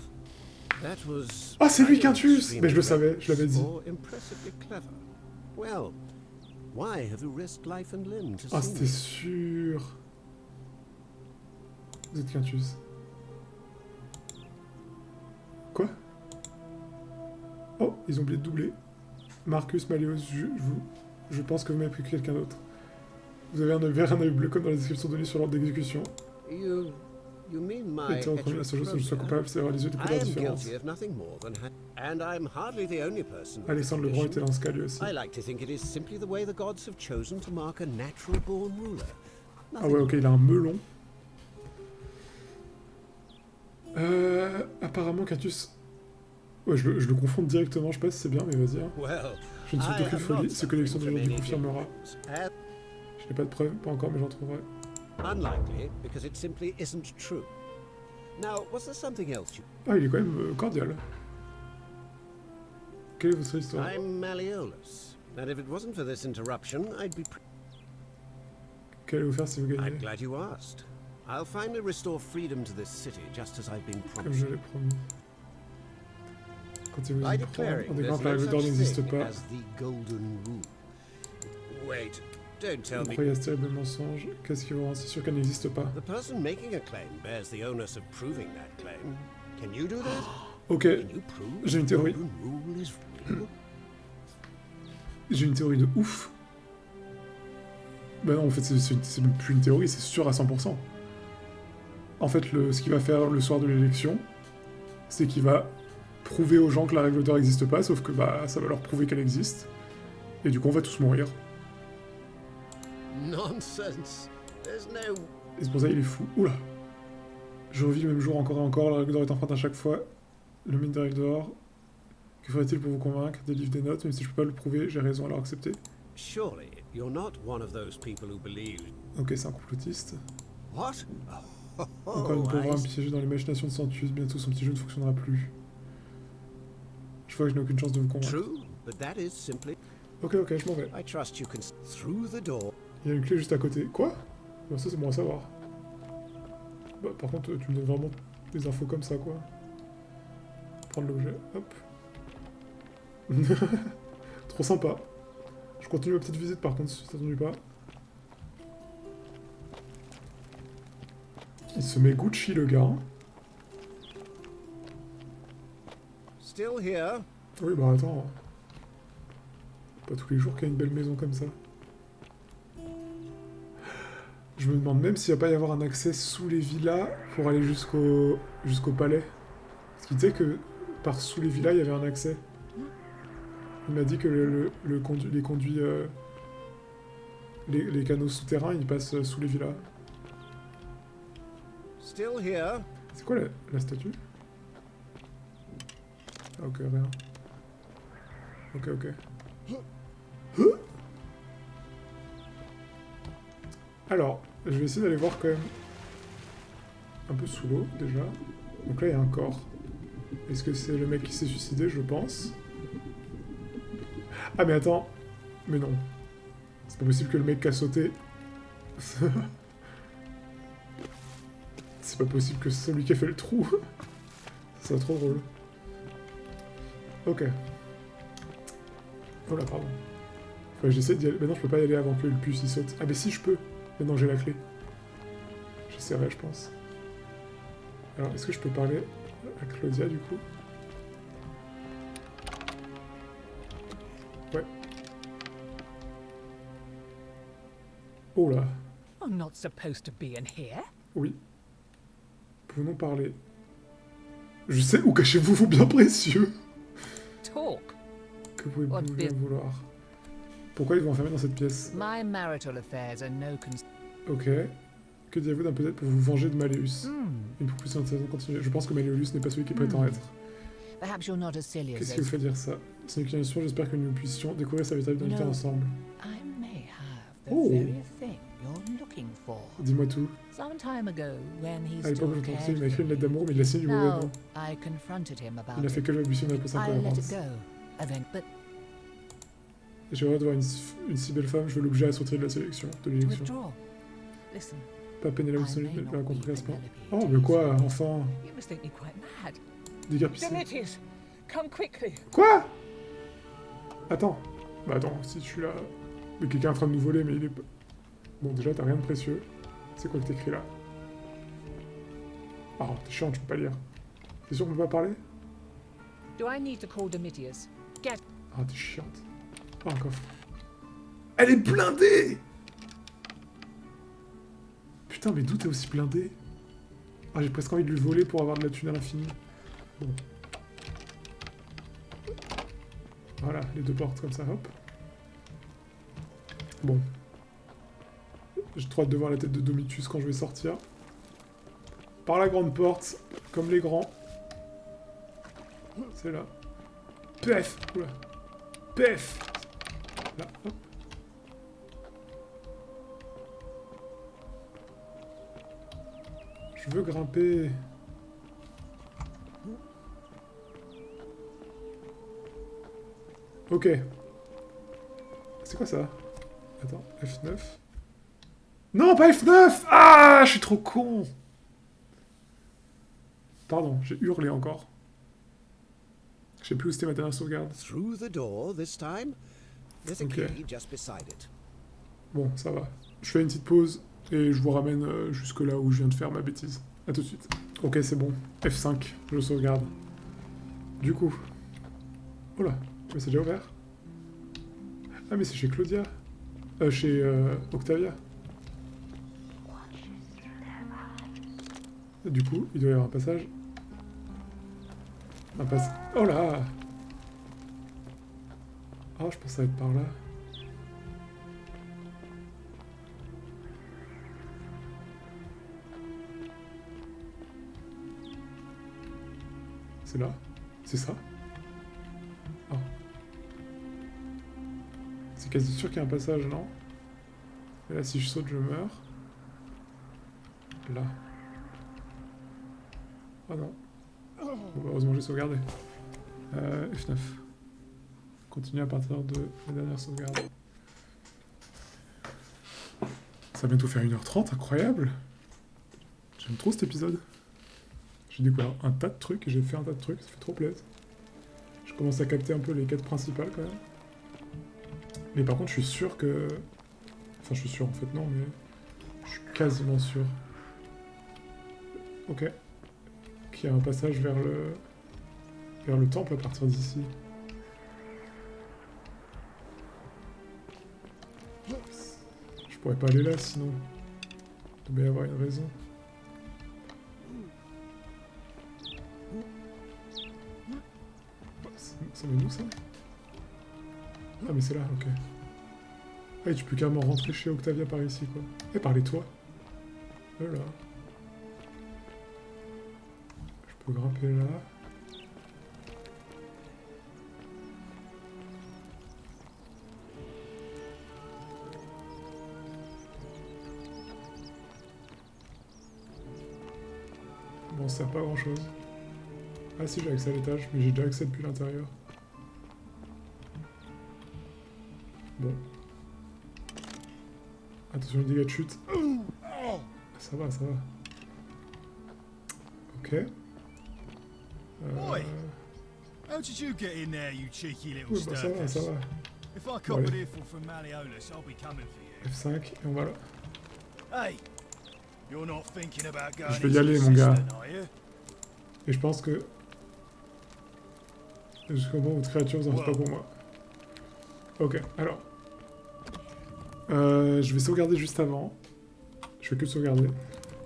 That was Ah, c'est lui Quintus. Mais je le savais, je l'avais dit. Well, why have you risked life and limb to ah, c'était sûr. Vous êtes Quintus. Quoi? Oh, ils ont oublié de doubler. Marcus Malleus, je pense que vous m'avez pris quelqu'un d'autre. Vous avez un œil vert, un œil bleu comme dans la description donnée sur l'ordre d'exécution. You mean my et en premier, la seule chose que je sois coupable, c'est d'avoir les yeux de couleur différentes. Alexandre le Grand était dans ce cas lui aussi. I like to think it is simply the way the gods have chosen to mark a natural born ruler. Ah ouais, ok, il a un melon. Apparemment, Quintus... Ouais, je le confonds directement, je sais pas si c'est bien, mais vas-y. Hein. Je ne suis aucune folie, ce que l'élection d'aujourd'hui confirmera. Je n'ai pas de preuves, pas encore, mais j'en trouverai. Unlikely, because it simply isn't true. Now, was there something else you... Ah, il est quand même cordial. Quelle est votre histoire? I'm Malleolus, and if it wasn't for this interruption, I'd be... Qu'allez-vous faire si vous gagnez? I'm glad you asked. I'll finally restore freedom to this city, just as I've been Comme promised. je l'ai promis. Quand il vous By prend, declaring on there's déclare que la no règle d'or such n'existe thing pas. as the golden rule. Wait, don't tell Vous me. croyez à ce terrible mensonge? Qu'est-ce qui vous rend si sûr qu'elle n'existe pas? The person making a claim bears the onus of proving that claim. Can you do that? Ok, j'ai une théorie. J'ai une théorie de ouf. Bah non, en fait, c'est même plus une théorie, c'est sûr à 100%. En fait, ce qu'il va faire le soir de l'élection, c'est qu'il va prouver aux gens que la règle d'or n'existe pas, sauf que bah ça va leur prouver qu'elle existe. Et du coup, on va tous mourir. Nonsense. There's no... Et c'est pour ça qu'il est fou. Oula. Je revis le même jour encore et encore, la règle d'or est empreinte à chaque fois. Le mine de règle d'or. Que ferait-il pour vous convaincre? Des livres, des notes, même si je peux pas le prouver, j'ai raison, alors acceptez. Surely, you're not one of those people who believe... Ok, c'est un complotiste. What? Encore une pauvre âme piégée dans l'imagination de Santius, bientôt son petit jeu ne fonctionnera plus. Je vois que je n'ai aucune chance de vous convaincre. True, but that is simply... Ok, je m'en vais. I trust you can... Through the door. Il y a une clé juste à côté. Quoi? Bon, ça c'est bon à savoir. Bah, par contre, tu me donnes vraiment des infos comme ça, quoi. Prendre l'objet, hop. Trop sympa. Je continue ma petite visite par contre, si ça t'ennuie pas. Il se met Gucci le gars. Still here. Oui, bah attends. Pas tous les jours qu'il y a une belle maison comme ça. Je me demande même s'il va pas y avoir un accès sous les villas pour aller jusqu'au palais. Parce qu'il disait que par sous les villas, il y avait un accès. Il m'a dit que les canaux souterrains, ils passent sous les villas. Still here. C'est quoi la statue? Ah, ok, rien. Ok. Alors, je vais essayer d'aller voir quand même un peu sous l'eau, déjà. Donc là, il y a un corps. Est-ce que c'est le mec qui s'est suicidé? Je pense. Ah, mais attends. Mais non. C'est pas possible que le mec qui a sauté... C'est pas possible que c'est celui qui a fait le trou. C'est trop drôle. Ok. Oh là, pardon. Ouais, j'essaie d'y aller. Mais non, je peux pas y aller avant que le puce y saute. Ah, mais si, je peux. Maintenant, j'ai la clé. J'essaierai, je pense. Alors, est-ce que je peux parler à Claudia, du coup? Ouais. Oh là. I'm not supposed to be in here. Oui. Pouvons parler. Je sais où cachez-vous vos biens précieux. Talk. Que pouvez-vous bien vouloir? Pourquoi ils vont enfermer dans cette pièce? My marital affairs are no Ok. Que direz-vous d'un peut-être pour vous venger de Malleus? Et pour plus intéressant continuer. Je pense que Malleus n'est pas celui qui prétend être. Qu'est-ce qui vous fait dire ça? Ce n'est qu'une illusion, j'espère que nous puissions découvrir sa véritable identité ensemble. Oh! Dis-moi tout. À l'époque où j'ai tenté, il m'a écrit une lettre d'amour, mais il l'a signée du mauvais nom. Il n'a fait que balbutier une réponse incohérente. J'ai hâte de voir une si belle femme, je veux l'obliger à sortir de l'élection. Pas Pénélope Wilson, je l'ai rencontré à ce point. Oh, mais quoi, enfin? Déguerpissé. Quoi? Attends. Bah attends, si je suis là... Mais quelqu'un est en train de nous voler, mais il est... Bon, déjà, t'as rien de précieux. C'est quoi que t'écris là? Ah, t'es chiante, je peux pas lire. T'es sûr qu'on peut pas parler? Ah, t'es chiante. Oh, un coffre. Elle est blindée! Putain, mais d'où t'es aussi blindé? Ah, j'ai presque envie de lui voler pour avoir de la thune à l'infini. Bon. Voilà, les deux portes comme ça, hop. Bon. J'ai trop hâte de voir la tête de Domitus quand je vais sortir. Par la grande porte, comme les grands. C'est là. Pef! Oula. Pef! Là, hop. Je veux grimper. Ok. C'est quoi ça? Attends, F9. Non, pas F9! Ah, je suis trop con! Pardon, j'ai hurlé encore. Je sais plus où c'était ma dernière sauvegarde. Through the door this time. There's a key just beside it. Bon, ça va. Je fais une petite pause et je vous ramène jusque là où je viens de faire ma bêtise. A tout de suite. Ok, c'est bon. F5, je sauvegarde. Du coup... Oh là, mais c'est déjà ouvert. Ah mais c'est chez Claudia. Chez Octavia. Et du coup, il doit y avoir un passage. Un passage... Oh là! Ah, je pensais être par là. C'est là? C'est ça? Ah. C'est quasi sûr qu'il y a un passage, non? Et là, si je saute, je meurs. Là. Ah non. Bon, heureusement, j'ai sauvegardé. F9. Continue à partir de la dernière sauvegarde. Ça va bientôt faire 1h30, incroyable! J'aime trop cet épisode. J'ai découvert un tas de trucs et j'ai fait un tas de trucs, ça fait trop plaisir. Je commence à capter un peu les quêtes principales quand même. Mais par contre, je suis sûr que... Enfin, je suis sûr en fait, non, mais... Je suis quasiment sûr. Ok. Qu'il y a un passage vers le temple à partir d'ici. Je pourrais pas aller là sinon. Il doit y avoir une raison. Ça met où ça? Ah mais c'est là, ok. Ah et tu peux carrément rentrer chez Octavia par ici quoi. Et par les toits. Voilà. Je peux grimper là. Bon, ça sert pas à grand chose. Ah si, j'ai accès à l'étage, mais j'ai déjà accès depuis l'intérieur. Bon. Attention aux dégâts de chute. Ça va, ça va. Ok. How did you get in there, you cheeky little oui, bah ça va, ça va. If I cop an earful from Malleolus, I'll be coming for you. F5, et on va là. Hey, you're not thinking about going. Je vais y aller, mon gars. Et je pense que... Jusqu'au moment où votre créature vous en fait pas pour moi. Ok, alors. Je vais sauvegarder juste avant. Je fais que sauvegarder.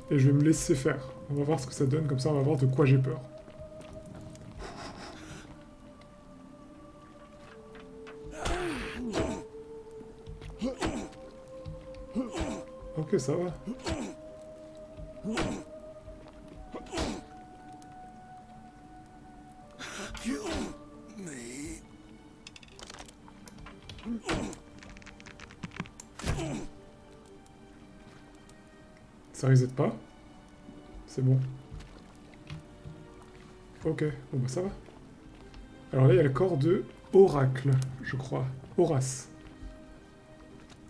Et je vais me laisser faire. On va voir ce que ça donne, comme ça on va voir de quoi j'ai peur. Ok, ça va. Ça reset pas. C'est bon. Ok, bon bah ça va. Alors là, il y a le corps de Oracle, je crois. Horace.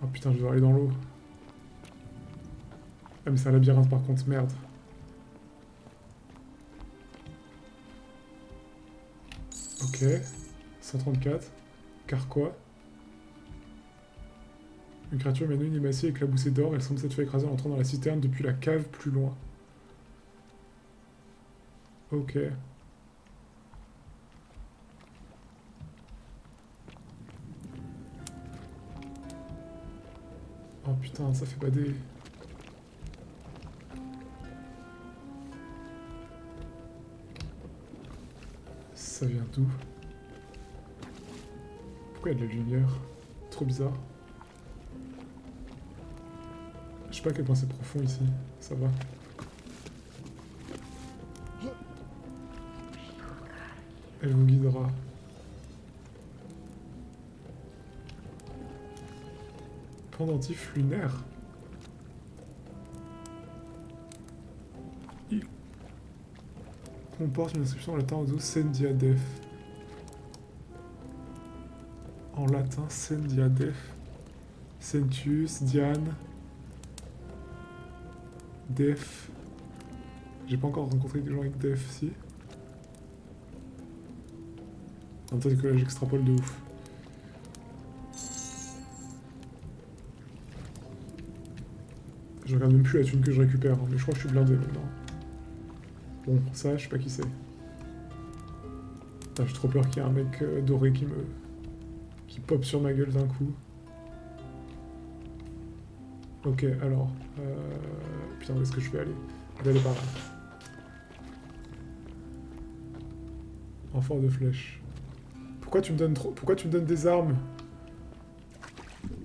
Oh putain, je dois aller dans l'eau. Ah mais c'est un labyrinthe par contre, merde. Ok. 134. Carquois. Une créature humanoïde émaciée éclaboussée d'or, elle semble s'être fait écraser en entrant dans la citerne depuis la cave plus loin. Ok. Oh putain, ça fait bader. Ça vient d'où? Pourquoi il y a de la lumière? Trop bizarre. Je sais pas à quel point c'est profond ici. Ça va. Elle vous guidera. Pendentif lunaire. Il comporte une inscription en latin aux Sendia Def. en latin, Sendia, Def, Sentius, Diane, Def. J'ai pas encore rencontré des gens avec Def, si. En fait que là j'extrapole de ouf. Je regarde même plus la thune que je récupère, hein, mais je crois que je suis blindé maintenant. Bon, ça, je sais pas qui c'est. J'ai trop peur qu'il y ait un mec doré qui pop sur ma gueule d'un coup. Ok, alors... Putain, où est-ce que je vais aller? Je vais aller par là. Renfort de flèche. Pourquoi tu me donnes trop... Pourquoi tu me donnes des armes?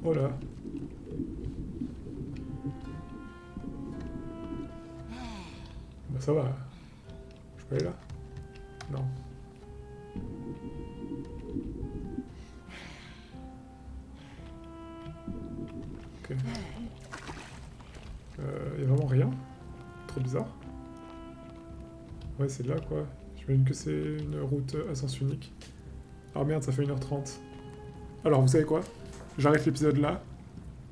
Oh là. Bah ça va. Je peux aller là? Non. Ok. Y'a vraiment rien? Trop bizarre. Ouais, c'est là quoi. J'imagine que c'est une route à sens unique. Ah merde, ça fait 1h30. Alors, vous savez quoi? J'arrête l'épisode là,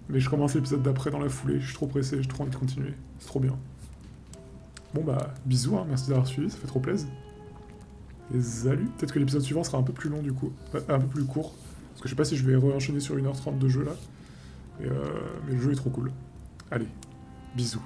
mais je commence l'épisode d'après dans la foulée. Je suis trop pressé, j'ai trop envie de continuer. C'est trop bien. Bon bah, bisous, hein, merci d'avoir suivi, ça fait trop plaisir. Et salut. Peut-être que l'épisode suivant sera un peu plus long du coup, un peu plus court. Parce que je sais pas si je vais re-enchaîner sur 1h30 de jeu là. Mais le jeu est trop cool. Allez, bisous.